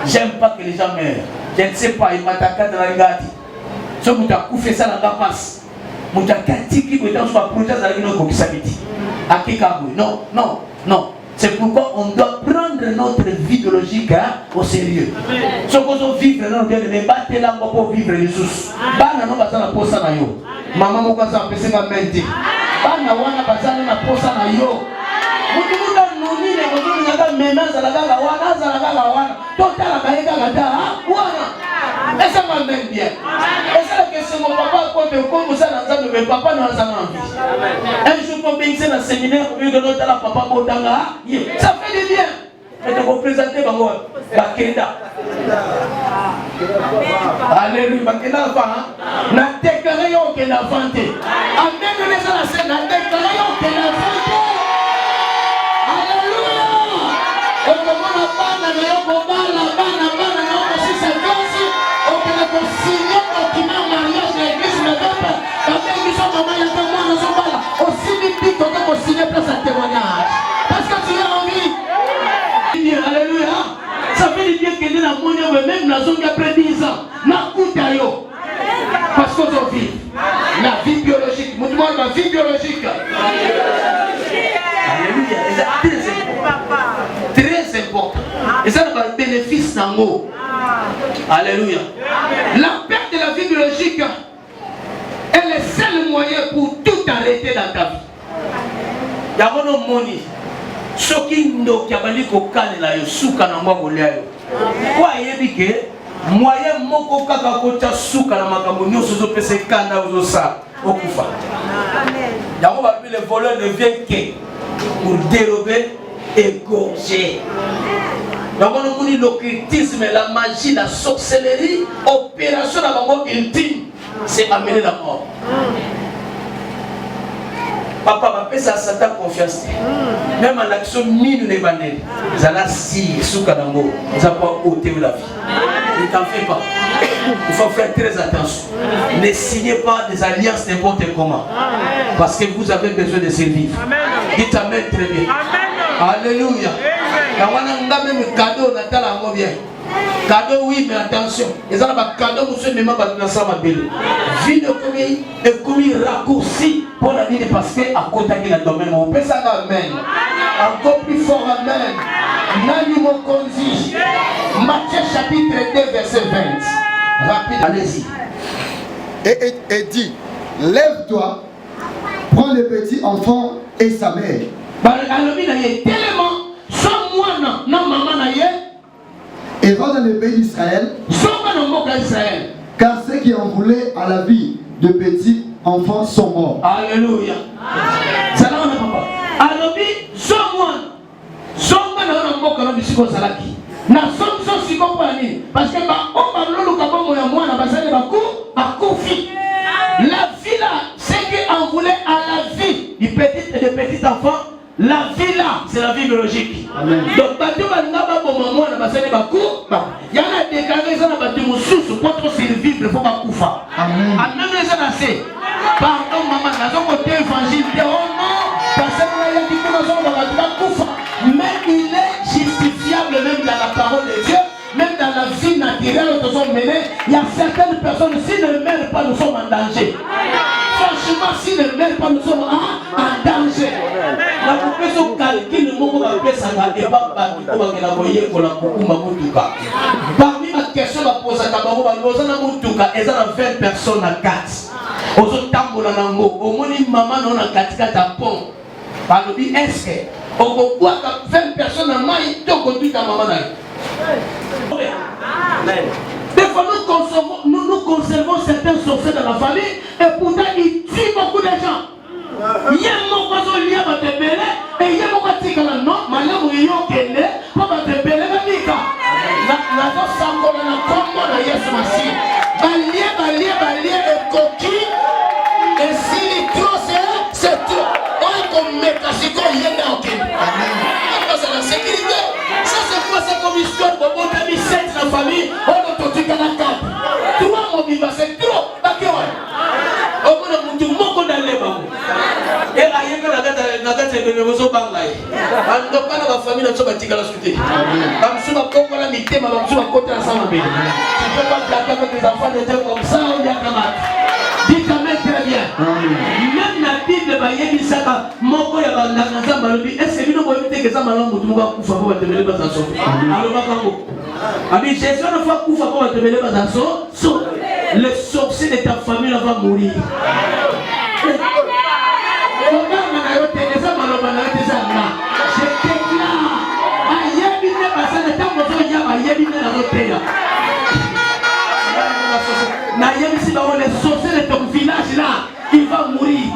J'aime pas que les gens meurent. Je ne sais pas, ils m'attaquent dans la regarde. Si vous avez fait ça dans la passe, vous avez dit que vous avez fait ça. Non, non, non. C'est pourquoi on doit prendre notre vie biologique au sérieux. Ce qu'on veut vivre, non, mais battre là pour vivre les sous. Bana no bazana posa na yo. Maman mo kwaza pese nga menti. Bana wana bazana na posa na yo. Mutu noni le mozo nga mena za la wana. Totala kaeka kata wana. Esa ma men bien. Esa que c'est mon papa comme ça dans ça mais papa na za na vie. Un jour pour bénir dans séminaire pour que notre papa modanga. Ça fait du bien. Et de vous présenter Bakenda. Alléluia. Bakenda va. Na déclaré que la vente. Amen. La scène. Na déclaré que la vente. Alléluia. Et comment la bande na yo bana aussi c'est grâce. On peut signer document mariage de l'église de papa. Quand ils sont maman ya maman na so bala. Aussi vite qu'on peut signer place à témoignage. Parce que tu as envie. Alléluia. Ça fait du bien que nous avons même la zone après 10 ans. Parce qu'on vit la vie biologique. Nous demandons la vie biologique. Alléluia. Très important. Et ça a un bénéfice dans le mot. Alléluia. La perte de la vie biologique est le seul moyen pour tout arrêter dans ta vie. Il y a mon money. Soki ndo kiabali kokane la yosuka na mwa golia yo. Kwa yebi ke moyen moko kaka kota suka na makambo nyoso zo pese kanda ozo sa okufa. Amen. Yango ba le voleur ne vient que pour dérober, égorger. Donc on dit l'occultisme, la magie, la sorcellerie, opération à bango ultime, c'est amener la mort. Papa va faire ça Satan confiance. Même en action mine les bandes. Zala si soukanango, ça pas ôter la vie. Ne t'en fais pas. Il faut faire très attention. Ne signez pas des alliances n'importe comment. Parce que vous avez besoin de survivre. Dites amen très bien. Alléluia. Même cadeau natal à bien. Cadeau oui, mais attention. Les gens ont cadeau, monsieur, mais pas dans sa belle. Vie de commis raccourci pour la vie parce que à côté de la domaine, on peut ça amen. Encore plus fort amen. Nani mon conduit. Matthieu chapitre 2 verset 20. Rapide, allez-y. Et dit, lève-toi, prends le petit enfant et sa mère. Et va dans le pays d'Israël, car ceux qui en voulaient à la vie de petits enfants sont morts. Alléluia. Parce que la vie là, c'est qu'on voulait à la vie du petit et des petits enfants. La vie là, c'est la vie biologique. Amen. Donc, il y a des déclarations pour survivre, il faut pas couper. Même les gens assez. Pardon, maman, nous avons côté évangile. Oh non, parce que mais il est justifiable même dans la parole de Dieu, même dans la vie naturelle que nous sommes menés. Il y a certaines personnes, s'ils ne meurent pas, nous sommes en danger. Franchement, s'ils ne meurent pas, nous sommes en danger. La population calcule le mot qu'on appelle ça, parmi ma question, je pose à Kabarou, il y a 20 personnes à 4. Au moins, maman, on a 4 ponts. Est-ce que on voit 20 personnes à main, ils ont conduit à maman. Des fois, nous conservons certains sorciers dans la famille et pourtant ils tuent beaucoup de gens. Il y a mon oiseau lié à te belé et il y a mon tika là non, madame oui on kende pour te belé la mika. La dos sango na kombo na Yesu Masi. Balie et coquille et si trop c'est trop. On comme mécasico yenda ok. Parce que la sécurité, ça c'est quoi ça comme histoire pour monter 17 la famille, on a tout tika la carte. Trois mon vivant c'est trop. D'accord. Au bout de mon tour, mon dans les bambous. Et là, il y a des choses qui sont pas dans la famille, nous sommes à la société. Nous sommes à la mité, nous sommes à côté ensemble. Tu ne peux pas plaquer avec des enfants de Dieu comme ça, on y a camarade. Dis quand même très bien. Même la Bible, il y a mon est-ce que nous pouvons éviter que ça m'a l'homme pour pouvoir te mêler dans un saut? Alors, Jésus ne va pas pouvoir te mêler dans un saut. Le sorcier de ta famille va mourir. Les sorciers de ton village là, il va mourir.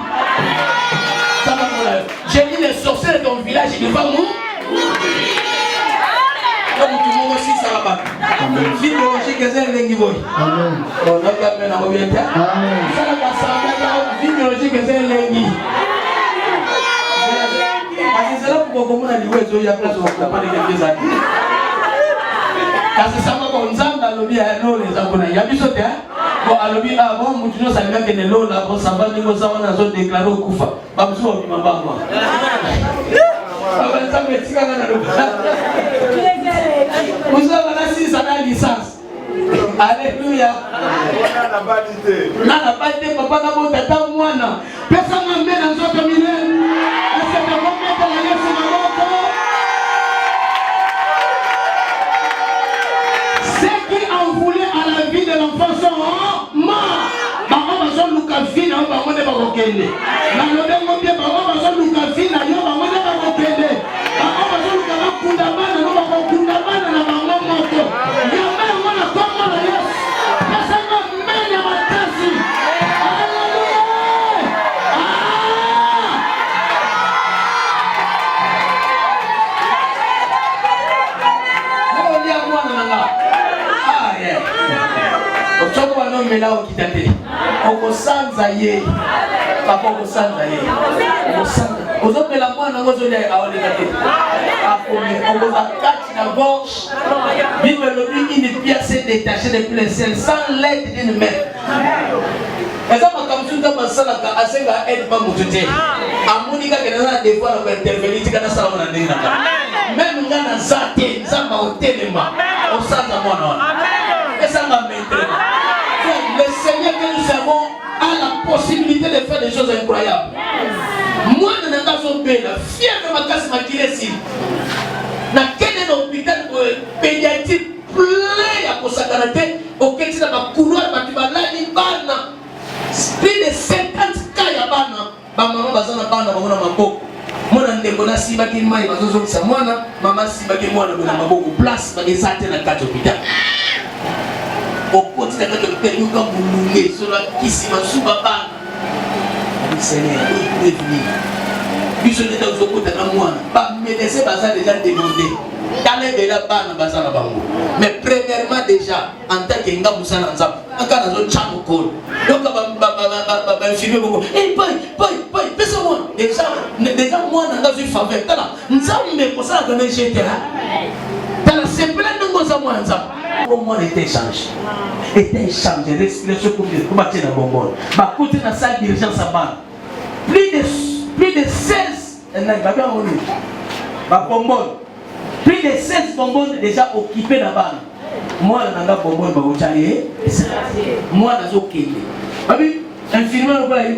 J'ai dit les sorciers de ton village, il va mourir. Comme tout le monde aussi, ça va pas. Vie biologique, c'est un linguivoy. On a bien la mobilité. Ça va pas. Vie biologique, c'est un linguivoy. C'est là pour qu'on a lié il y a place au pas de quelques années. Parce que ça va comme ça, dans le bien, les abonnés. Il y a plus de temps. Bon, à l'objet avant, nous savons que les lots là, ça va nous avons déclaré au Koufa. Pas besoin de m'embarquer. Ça me tire dans le vous avez la 6 ans de licence. Alléluia. N'a pas été papa n'a pas été moi. Personne n'a mis dans notre milieu. Est-ce que tu vas mettre la lèvre sur ma moto? Ceux qui en voulaient à la vie de l'enfant sont morts. On va se Lucas Vina, on va monter par Okende. La lodem bien, on va se Lucas Vina, on va monter par Okende. On va se Lucas Kundamana, on va Kundamana na maman moto. Yamé on a comment la yes. Personne n'a même à ma tasi. Alléluia. On dit à moi nana. Ah yeah. Au choco va non mela au kitate. Au sanza ye. papa okosanda ye ozopela mwana ngozolia aolekate okoza kati na gauche bible elobi une pièce détachée depuis le ciel sans l'aide d'une main eza makambo soki ntango asalaka asenga aide pa motu te amoni kaka naza na devoir ya kointervenir tika nasalama na ndenge nanga meme nga naza te nzambe otelema osanza mwana wana esanga maîtrema le Seigneur que nous avons a la possibilité de faire des choses incroyables. Moi, je n'ai pas la fièvre makasi makilesi. Na kene na hôpital pédiatrique plein ya kosakana te oketi na couloir batu balani bana. Plus de 50 cas ya bana. Ba mama bazana bana bana maboko. Mwana ndeko na sibaki mai bazozongisa mwana, mama sibaki mwana na maboko place bagezate na kati hôpital. Au quotidien de l'hôpital, nous avons boulé sur la kissima sous papa. Le Seigneur, il est venu. Puis je n'ai pas au côté de moi. Pas médecin, ça déjà demandé. Dans les délais, pas na bazar na bango. Mais premièrement déjà, en tant que nga musana nzap, en cas de chameau col. Donc ba infirmier beaucoup. Eh boy, pèse-moi. Déjà moi na nga faveur. Tala, nzambe ko ça que j'étais là. Tala c'est plein de choses à moi nzap. Pour moi, était changé. Était changé. Respiration comme des combattants dans bonbon. Bah, côté dans sa dirigeance à bas. Plus de 16. Bah, bonbon. Plus de 16 bonbons déjà occupés là-bas. Moi, je n'ai bonbon, moi, je suis OK. Infirmière, il y a une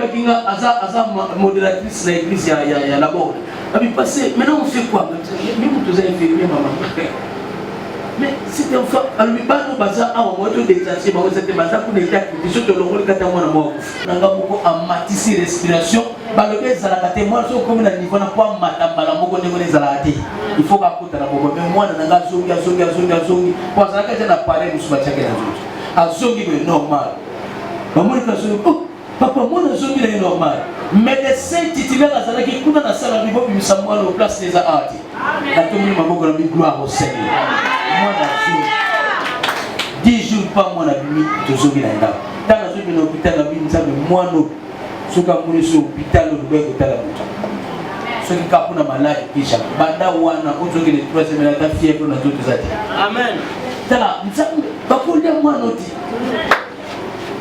modératrice de l'église, il y a là-bas. Maintenant, on fait quoi? Nous, tous les infirmiers, maman. Mais c'était un fait, à lui nous bazar à un moment de détaché, mais c'était bazar pour les gars qui sont de l'eau de Katamana mort. Nous avons beaucoup à matisser respiration. Balobé Zalakate, moi je suis comme un niveau n'a pas matambala, mon connaît les Zalakate. Il faut qu'à côté de la bobo, mais moi je n'ai pas zongi. Pour ça que j'ai un appareil, je suis pas tchaké la zongi. À zongi, c'est normal. Maman il a zongi, oh, papa, moi je zongi, c'est normal. Mais les saints titulaires à Zalakate, qui sont dans la salle, ils vont me savoir au place des arts. La commune m'a beaucoup de gloire au Seigneur. Moi, 10 jours par mois, je suis à l'hôpital, moi, je suis à l'hôpital, ceux qui sont malades, ils sont amen.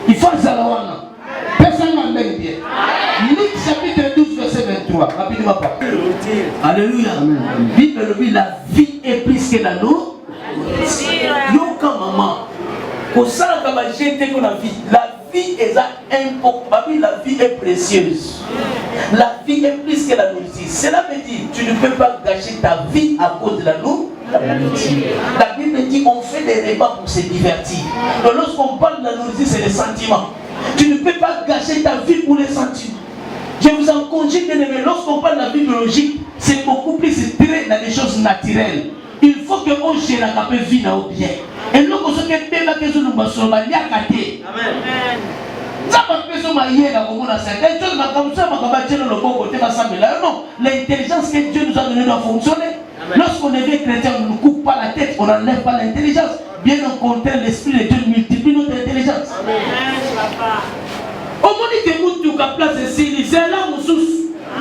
Il faut personne n'a même bien. Luc chapitre 12, verset 23. Rapidement pas. Alléluia. Bible dit la vie est plus que la nourriture. Yo comme maman. Pour ça que la vie est important. La vie est précieuse. La vie est plus que la nourriture. Cela veut dire tu ne peux pas gâcher ta vie à cause de la nourriture. La Bible dit on fait des repas pour se divertir. Donc lorsqu'on parle de la nourriture, c'est les sentiments. Tu ne peux pas gâcher ta vie pour les sentiments. Je vous en conjure, bien-aimé, lorsqu'on parle de la vie biologique, c'est beaucoup plus tiré dans des choses naturelles. Il faut que on gère la vie là bien. Et nous, on se fait bien que nous nous bassons, il y a gâté. Amen. Ça va faire ça, il y a comme ça, non, l'intelligence que Dieu nous a donnée doit fonctionner. Lorsqu'on devient chrétien, on ne coupe pas la tête, on n'enlève pas l'intelligence. Bien au contraire, l'esprit de Dieu multiplie notre intelligence. Au moment que nous avons place ici, c'est là où nous sommes.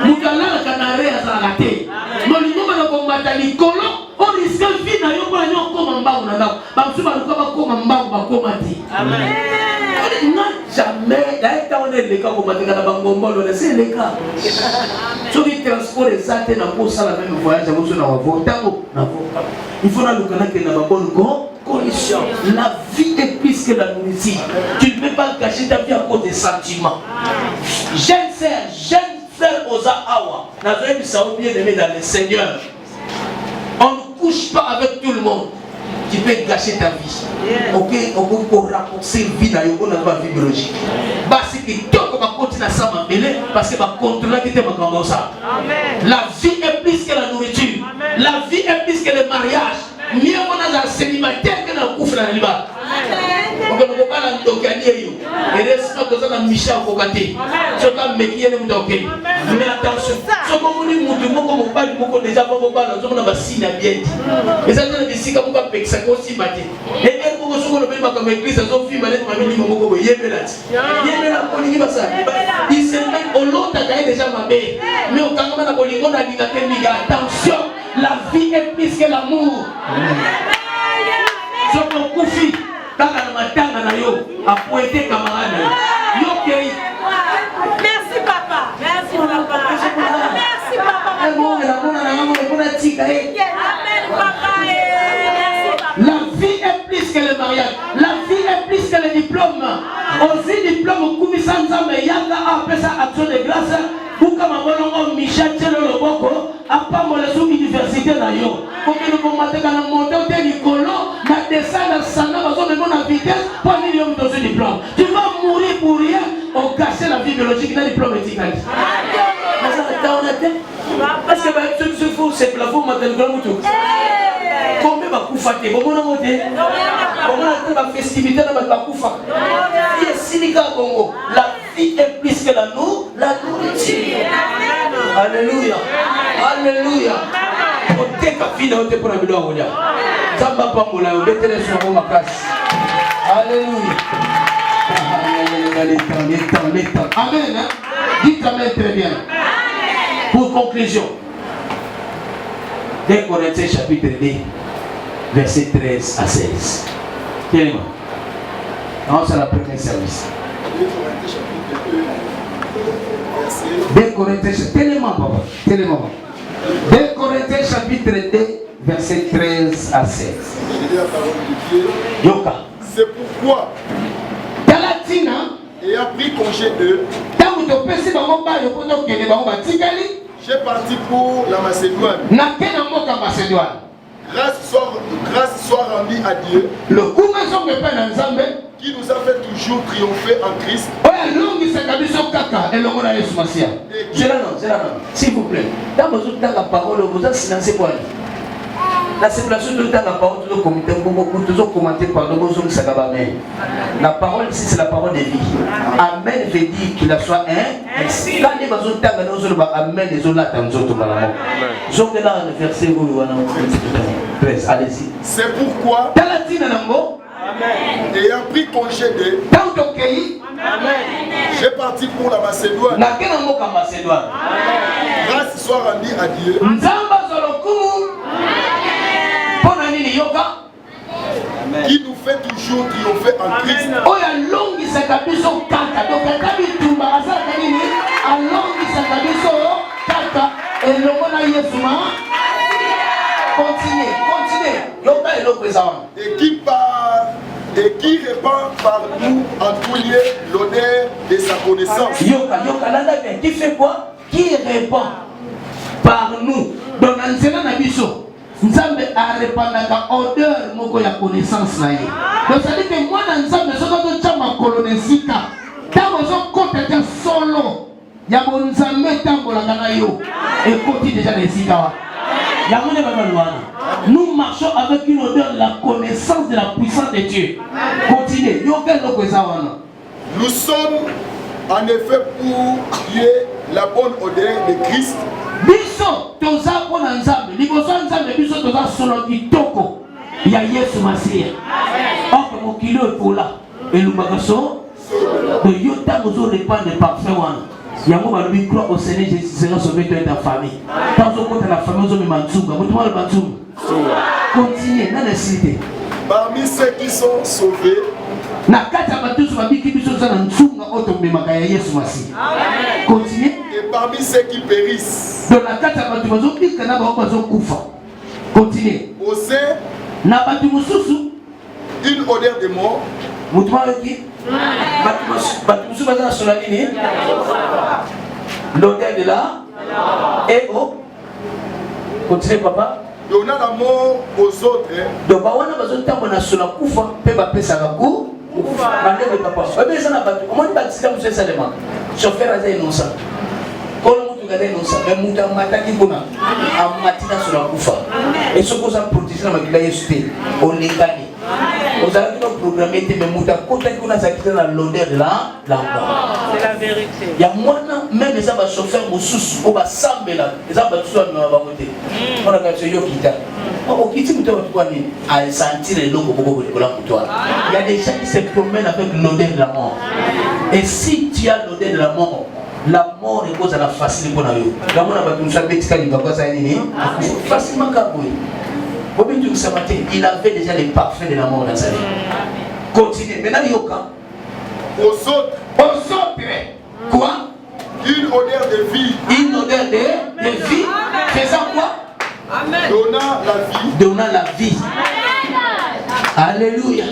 Nous avons la canarée à Zalakate. Nous avons combattu les colons. On risque de vie dans le monde comme un baou. Amen. Jamais. D'ailleurs, on est les cas comme on c'est les cas. Ceux qui transportent les athées dans le même voyage, il faut que nous ayons bonne condition. La vie est plus que la nourriture. Tu ne peux pas cacher ta vie à cause des sentiments. Jeune frère Oza Awa, n'a jamais vu ça bien aimé dans le Seigneur. On ne couche pas avec tout le monde. Tu peux gâcher ta vie. Ok, on peut raccourcir vie dans la vie biologique. Parce que toi, on va continuer à s'amener parce que va contrôler qui était ma ça. La vie est plus que la nourriture. La vie est plus que le mariage. Mieux on a un célibataire que dans le couple dans le liba. On ne peut pas l'entendre. Et reste pas dans un Michel Kokate. Ce qu'on me dit, mais attention. Ce qu'on me dit, on parle déjà pas on a signe bien dit. Et ça donne des signes comme ça aussi matin. Et elle vous on ne peut pas comme église, ça fait mal ma mini moko yebela. Yebela on y va ça. Il se met au l'autre a déjà ma mère. Mais au cas où on a attention, la vie est plus que l'amour. Je me confie. Quand on m'a dit à pointer camarade. Merci papa. Merci papa. Merci papa. La vie est plus que le mariage. La vie est plus que le diplôme. Aussi diplôme Kumisa Nzambe Yanga après sa action de grâce. Buka mabolongo Michel Tchelo Loboko apa moleso université na yo. Koki no komate kana monter au Nicolo na descendre sana bazo de bonne vitesse pour million de diplôme. Tu vas mourir pour rien au gâcher la vie biologique dans diplôme éthique. Parce que ce fou c'est plafond matin grand moutou. Combien va koufater? Comment on monte? Comment on va festivité dans ma koufa? Il est Silica Congo. La vie est plus que la nourriture. Alléluia. Alléluia. On te capine, on te prend le doigt. Zamba Pamola, on te laisse sur ma classe. Alléluia. Amen. Dites amen très bien. Pour conclusion. 2 Corinthiens chapitre 2, verset 13 à 16. Tiens-moi. On c'est la première service. 2 Corinthiens chapitre 2, verset 13 à 16. Yoka. C'est pourquoi, ayant pris congé d'eux, j'ai parti pour la Macédoine. Grâce soit rendue à Dieu, qui nous a fait toujours triompher en Christ. S'il vous plaît, dans la parole, vous êtes silencieux pour aller. La circulation de la parole, toujours commenté par le mot la parole ici, c'est la parole de vie. Amen veut dire qu'il soit un. Quand les besoins de Amen, les autres là, je vais là le verset où 13. Allez-y. C'est pourquoi, ayant pris congé d'eux, j'ai parti pour la Macédoine. Grâce soit rendue à Dieu, qui nous fait toujours triompher en Christ. Et qui répand par nous en tout lieu l'honneur de sa connaissance. Qui fait quoi? Qui répand par nous dans l'enseignement Nabiso. Nzambe a répandaka odeur moko ya connaissance na ye. Donc ça dit que moi dans Nzambe soki tozama kolonesika tango zokota te solo ya bonzambe tambolaka na yo ekoti déjà na esika wa. Yango ne baba lwana. Nous marchons avec une odeur de la connaissance de la puissance de Dieu. Continuez. Yo quel loko eza wana. Nous sommes en effet pour Dieu la bonne odeur de Christ. Biso toza pona Nzambe liboso Nzambe biso toza solo kitoko ya Yesu Masiya. Oko mokilo ekola elubaka so de yo tango zo répandre parfait wana. Yango balobi croire au Seigneur Jésus sera sauvé toi et ta famille. Tanzo kota la famille zo memanzunga mutumwa le banzunga. Continuez na cité. Parmi ceux qui sont sauvés, na kata batusu babiki biso za na nzunga oto memaka ya Yesu Masiya. Continuez. Et parmi ceux qui périssent, dans la kata batu bazobika na bazo kufa. Continuez. Au sein na batu mususu une odeur de mort. Mutumwa qui batu mususu baza sur nini? L'odeur de la et au. Continuez papa. Donnant la mort aux autres. Donc bawana bazo tambona sur la kufa pe ba pesa ka ku. Bande papa. Ebe ça na batu. Comment tu bâtis comme ça seulement? Chauffeur a innocent. Mais muta mataki kuna amatina sur la kufa et ce qu'on a protégé dans la Yesu on est gagné on a dû programmer mais muta kota kuna zakita dans l'odeur de la c'est la vérité. Il y a moi même lesaba chauffeur mususu au ba sambela les aba tuwa na ba côté on a quand yo kita au kiti muta kwa nini à sentir le logo beaucoup de la mutoa. Il y a des gens qui se promènent avec l'odeur de la mort et si tu as l'odeur de la mort la mort est cause à la facile pour nous. La mort n'a pas tout ça, facilement il avait déjà les parfaits de la mort dans sa vie. Continuez. Maintenant, Yoka. Aux autres. Quoi? Une odeur de vie. Une odeur de vie. Faisant quoi? Amen. Donnant la vie. Alléluia.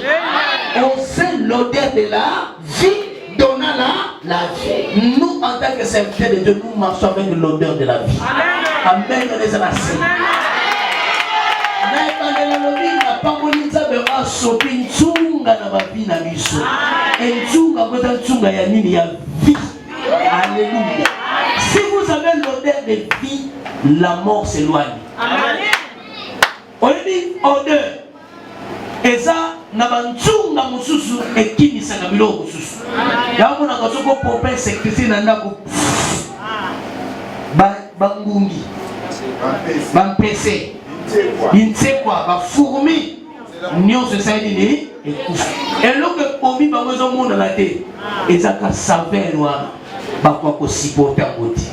On sait l'odeur de la vie, donnant la vie. Nous, en tant que serviteurs de Dieu, nous marchons avec l'odeur de la vie. Amen. Les amis. Alléluia. Si vous avez l'odeur de vie, la mort s'éloigne. On dit odeur. Et ça, nabantunga mususu ekimisa na biloko mususu. Yango na kasoko popé secrétaire na ndako. Bangungi. Bampese. Intsekwa ba fourmi. Nyonso saidi ni ekufa. Et lorsque omi bangozo mona la te, ezaka saveur wana bakwa ko supporter ngoti.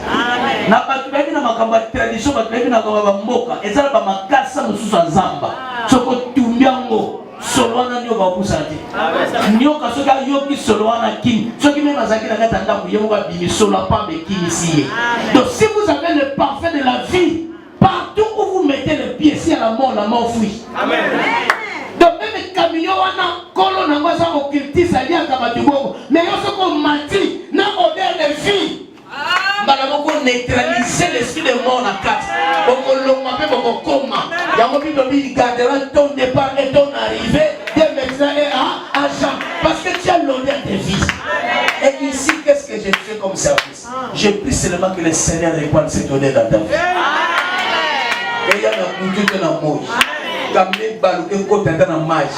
Na batu babi na makamba tradition batu babi na kamba mboka, ezala ba makasa mususu nzamba. Soko tumbiango solwana nyo ba kusati. Nyoka soka yoki solwana kim. Soki même azaki na kata ndaku yemo ba bimi sola pa be kim ici. Donc si vous avez le parfait de la vie, partout où vous mettez le pied, si à la mort fuit. Amen. Donc même les camions wana kolo na ngoza occultiste alia kama tubo, mais yoso ko mati na odeur de vie. Balamoko neutraliser l'esprit de mort na quatre. Boko loma pe boko koma. Yango Bible dit gardera ton départ et ton arrivée dès maintenant et à jamais. Parce que tu as l'odeur de vie. Et ici, qu'est-ce que je fais comme service? Je prie seulement que le Seigneur répande cette odeur dans ta vie. Et il y a un couteau de la mort. Comme les balouquets côté dans la mage.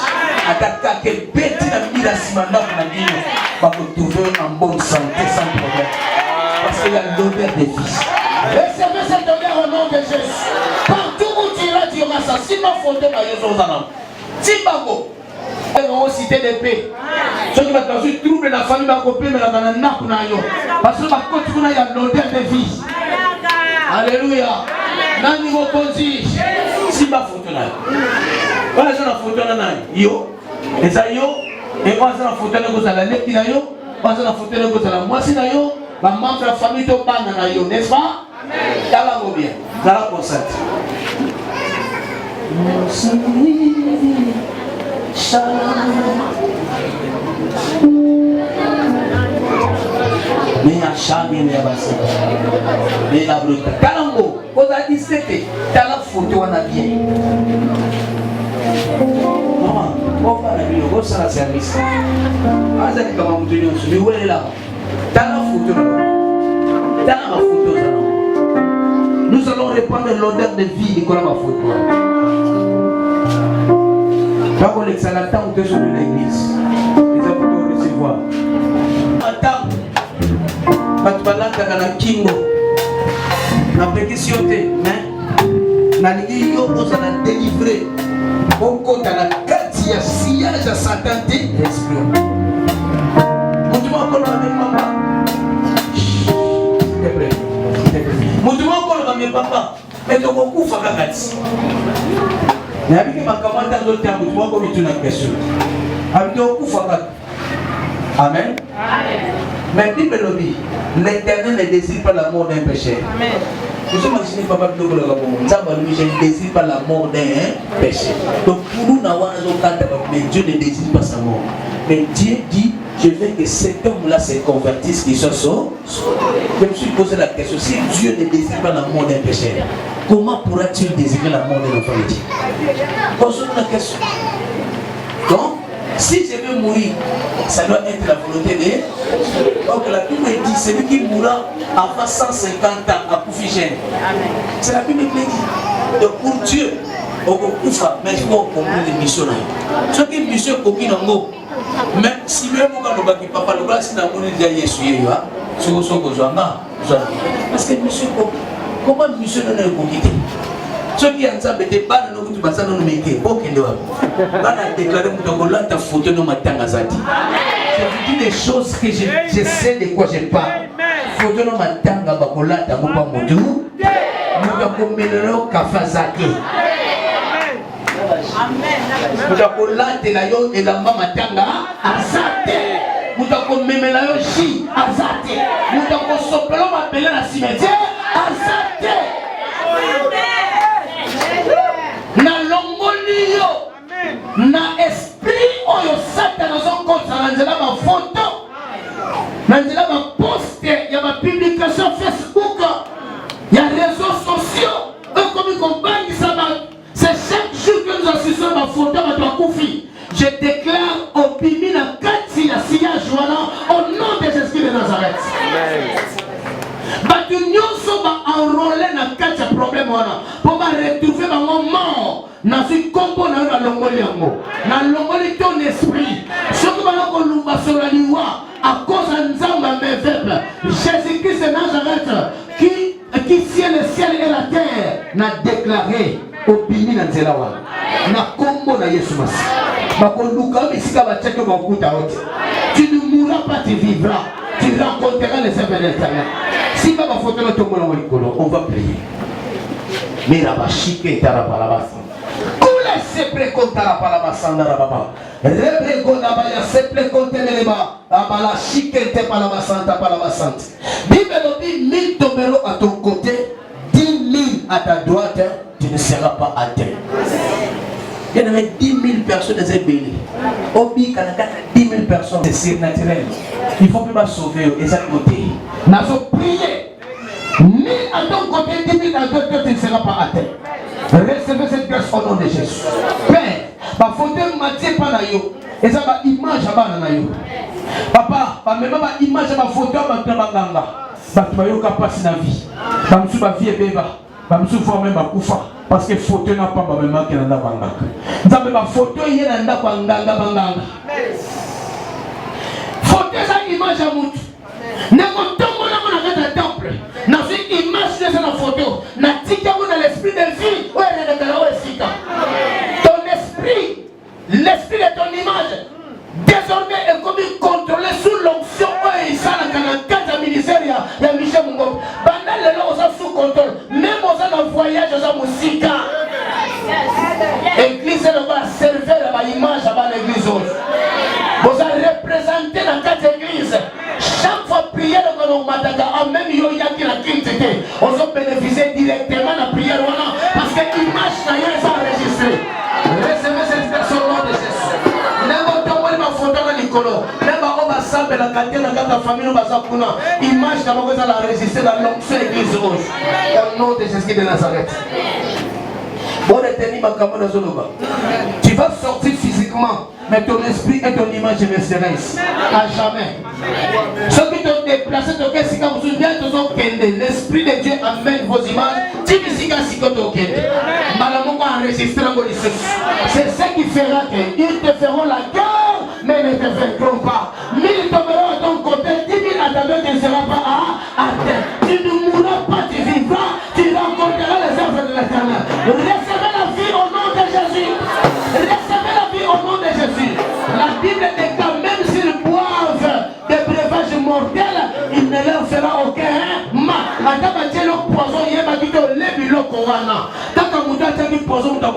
Attaque que bête na mira simanda na dino. Va retrouver en bonne santé sans problème. Parce qu'il y a l'odeur de vie. Recevez cette odeur au nom de Jésus. Partout où tu iras, tu auras ça. Sinon, il faut te bailler aux âmes. Timbago. On va citer des paix. Ceux qui vont trouver la famille, va couper, mais la banane n'a pas eu. Parce que ma côte, il y a l'odeur de vie. Alléluia. Nani mokonzi. Simba photo na. Voilà ça la photo na yo. Et ça yo. Et on ça la photo na ko la leki na yo. On ça la photo na ko la mwasi na yo. La membre de la famille to bana na yo, n'est-ce pas? Amen. Dala go bien. Dala consent. Mais à chaque bien ya basi. Mais la brute. Kalango, vous a dit c'était dans la photo on a bien. Maman, on va la bio, on sera service. Azali kama mtu ni usumi wewe là. Dans la photo là. Dans la photo là. Nous allons répandre l'odeur de vie de la photo. Quand on l'exalate, on te sur l'église. Les apôtres recevoir. Attends. Batbalata na kingo. Na pétition te, mais na ligi yo osana délivrer. Boko ta la katia sillage à Satan te esprit. Mutu moko na mama. S'il te plaît. Mutu moko na papa. Mais to kokufa kakati. Na biki makamata zo ta mutu moko mituna question. Abito kufa kakati. Amen. Amen. Mais Bible dit, l'Éternel ne désire pas la mort d'un pécheur. Amen. Nous sommes imaginés papa Bible je ne désire pas la mort d'un pécheur. Donc pour nous, mais Dieu ne désire pas sa mort. Mais Dieu dit, je veux que cet homme-là se convertisse, qu'il soit sauvé. Je me suis posé la question, si Dieu ne désire pas la mort d'un pécheur, comment pourra-t-il désirer la mort d'un enfant de Dieu? Posons-nous la question. Donc, si je veux mourir, ça doit être la volonté de Dieu. Donc la Bible dit, celui qui mourra avant 150 ans à Koufigène. C'est la Bible qui dit. Donc pour Dieu, on peut mais il faut comprendre les missions. Ce qui est mission, mais si même on va papa, le bras, c'est dans le monde de Jésus. Parce que mission, comment mission ne peut quitter? Ceux qui ont été ban no kutu basano no meke pokende wa bana déclarer mutokola ta photo no matanga zati. Je vous dis des choses que je sais de quoi je parle. photo no matanga bakolata mopa motu mudakomelelo kafazake mudakolatela yo elamba matanga azate mudakomemela yo shi azate mudakosopela mabele na cimetière azate na longoli yo na esprit oyo Satan azokosa na nzela bafoto na nzela baposte ya bapublication Facebook ya réseaux sociaux comme kobangisa c'est chaque jour que nous assistons à ma photo à toi Koufi. Je déclare au Bimi na kati ya sillage wana au nom de Jésus de Nazareth. Batu nyonso ba enrôler na kati ya problème wana pour ba retrouver ba moment na si kombo na longoli yango na longoli ton esprit soki ba ko lumba sur la liwa à cause de Nzamba mes faibles Jésus-Christ de Nazareth qui tient le ciel et la terre n'a déclaré au Bimi na nzela wana na kombo na Yesu Masi bakoluka bisika bacheke bakuta wote tu ne mourras pas, tu vivras, tu rencontreras les œuvres de l'Éternel. Si pas ma photo na tombe na likolo on va prier mira bashike tarapalabasa kula seple kontara palabasanda rababa rebre kona baya seple kontemeleba abala shike te palabasanta palabasante Bible dit 1000 tombeaux à ton côté 10 000 à ta droite, tu ne seras pas atteint. Il y en avait 10 000 personnes dans ces bénis. Obi, quand il y a 10 000 personnes, c'est surnaturel. Il ne faut plus sauver et ça côté. Nous avons prié. 1000 à ton côté, 10 000 à ton côté, tu ne seras pas atteint. Recevez cette grâce au nom de Jésus. Père, ma fauteuil m'a dit pas na yo. Et ça va image à na yo. Papa, même ma image à ma fauteuil m'a dit banganga. Batubayoka passe na vie. Bamsu ba vie beba. Bamsu faut même bakufa parce que fauteuil n'a pas même que na banganga. Nzambe ba fauteuil yena nda kwa nganga banganga. Fauteuil ça image à mutu. Na motongo na mona kata temple. Na fi image de sa photo. Na tika mo na l'esprit de vie. Ouais na kala ouais sika. Ton esprit, l'esprit de ton image désormais est comme contrôlé sous l'onction et ça la ministère il y a Michel Mungo. Pendant le long on sous contrôle. Même on a un voyage on a musique. Église elle va servir la image à l'église. Vous allez représenter dans quatre églises. Chaque fois prière on m'a même yo y a qui la quintité. On va bénéficier directement de la prière parce que l'image n'a rien à enregistrer. Recevez cette personne au nom de Jésus. La famille image d'abord à résister dans l'onction église rouge au nom de Jésus de Nazareth. Tu vas sortir physiquement, mais ton esprit et ton image resteront ici à jamais. Ceux qui t'ont déplacé, l'esprit de Dieu amène vos images. C'est ce qui fera qu'ils te feront la guerre, mais ne te vaincront pas. 1000 tomberont à ton côté, 10 000 à ta main, tu ne seras pas atteint. Tu ne mourras pas, tu vivras, tu rencontreras les œuvres de l'Éternel. Recevez la vie au nom de Jésus. Recevez la vie au nom de Jésus. La Bible déclare même s'ils boivent des breuvages mortels, il ne leur fera aucun mal. Quand le poison, il y a des biloko wana. Quand on a dit poison, on a dit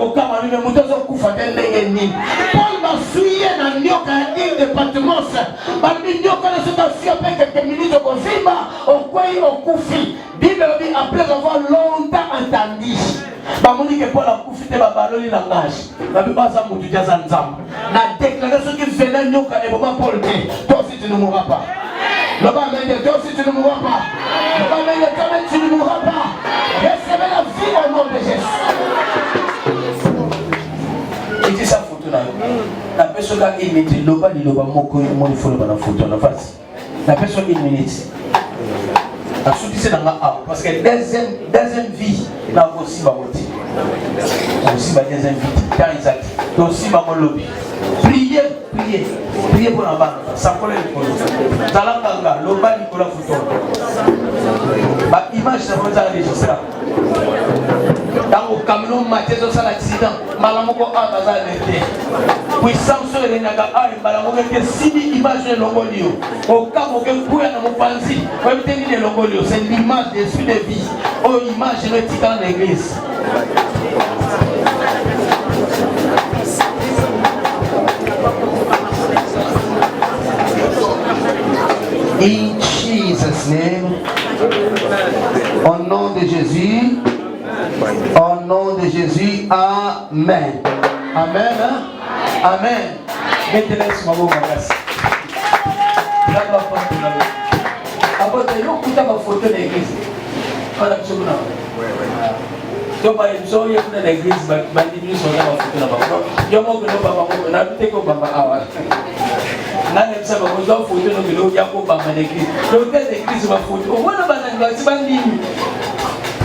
Paul m'a fouillé dans Nyoka, il département. Parmi Nyoka, il s'est assis après quelques minutes au Zimba, au Kwei, au Koufi. Bible dit après avoir longtemps entendu. Bamoni que Paul a Koufi te babaloli langage. La Bible a dit que la déclaration qui venait Nyoka et Paul dit toi aussi tu ne mourras pas. Le bas toi aussi tu ne mourras pas. Le bas toi tu ne mourras pas. Recevez la vie au nom de Jésus. Et dit ça photo là. La personne qui a une minute, le bas il va mokoy mon il faut le bas photo la face. La personne une minute. La suite c'est dans la parce que deuxième vie là aussi va voter. Aussi va deuxième vie. Quand exact. Aussi va mon lobby. Priez pour la banque. Ça colle le polo. Dans la banque, le bas il faut la photo. Bah image ça va enregistrer. Dans le camion, Mathieu, ça l'accident. Malamoko a bazar l'été. Puissance sur les naga a et Malamoko qui si l'image de l'ogolio. Au cas où quelqu'un couille dans mon panzi, vous avez tenu le logolio. C'est l'image de l'esprit de vie. Oh, image de l'éthique dans l'église. In Jesus' name, au nom de Jésus, au nom de Jésus, Amen. Amen. Amen. Mettez-les sur ma main. Après, il y a une photo de l'église. Donc, par exemple, il y a l'église, il y a une photo de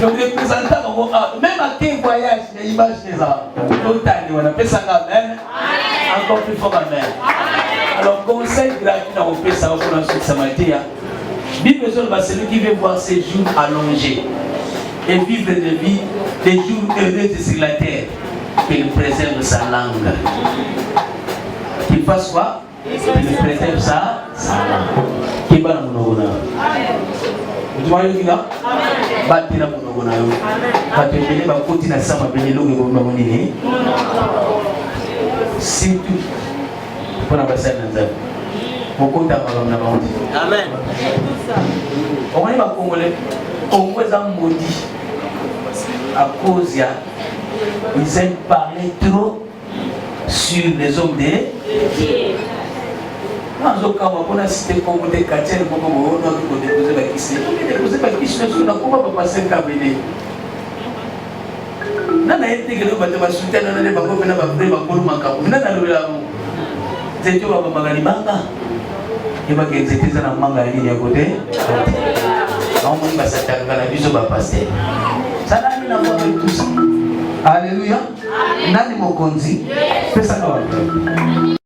donc, les représentants, même à quel voyage, il y a l'image des arbres. On appelle ça Amen. Encore plus fort Amen. Alors, conseil gratuit dans le pays, ça va pour la Samaritain. Bible besoin celui qui veut voir ses jours allongés et vivre des jours heureux sur la terre, qu'il préserve sa langue. Qu'il fasse quoi? Qu'il préserve sa langue. Qu'il va dans mon honneur. Vous voyez qui là? Batira mon honneur. Batira mon côté na sama benelo que vous m'avez surtout pour la personne dans mon côté à ma maman. Amen. On est pas congolais. On est en maudit à cause ils aiment parler trop sur les hommes de Dieu. Dans le cas où on a cité comme des quartiers, on a déposé la question. On a déposé la question sur la cour, on va passer le cabinet. On a été que nous avons soutenu, on a dit que nous avons fait un peu de temps. On a dit que nous avons fait un manga. Il va que c'était un manga ligne à côté. On va s'attaquer à la vision de pasteur. Ça n'a rien à voir avec tout ça. Alléluia. Nani mokonzi. Pesa na watu.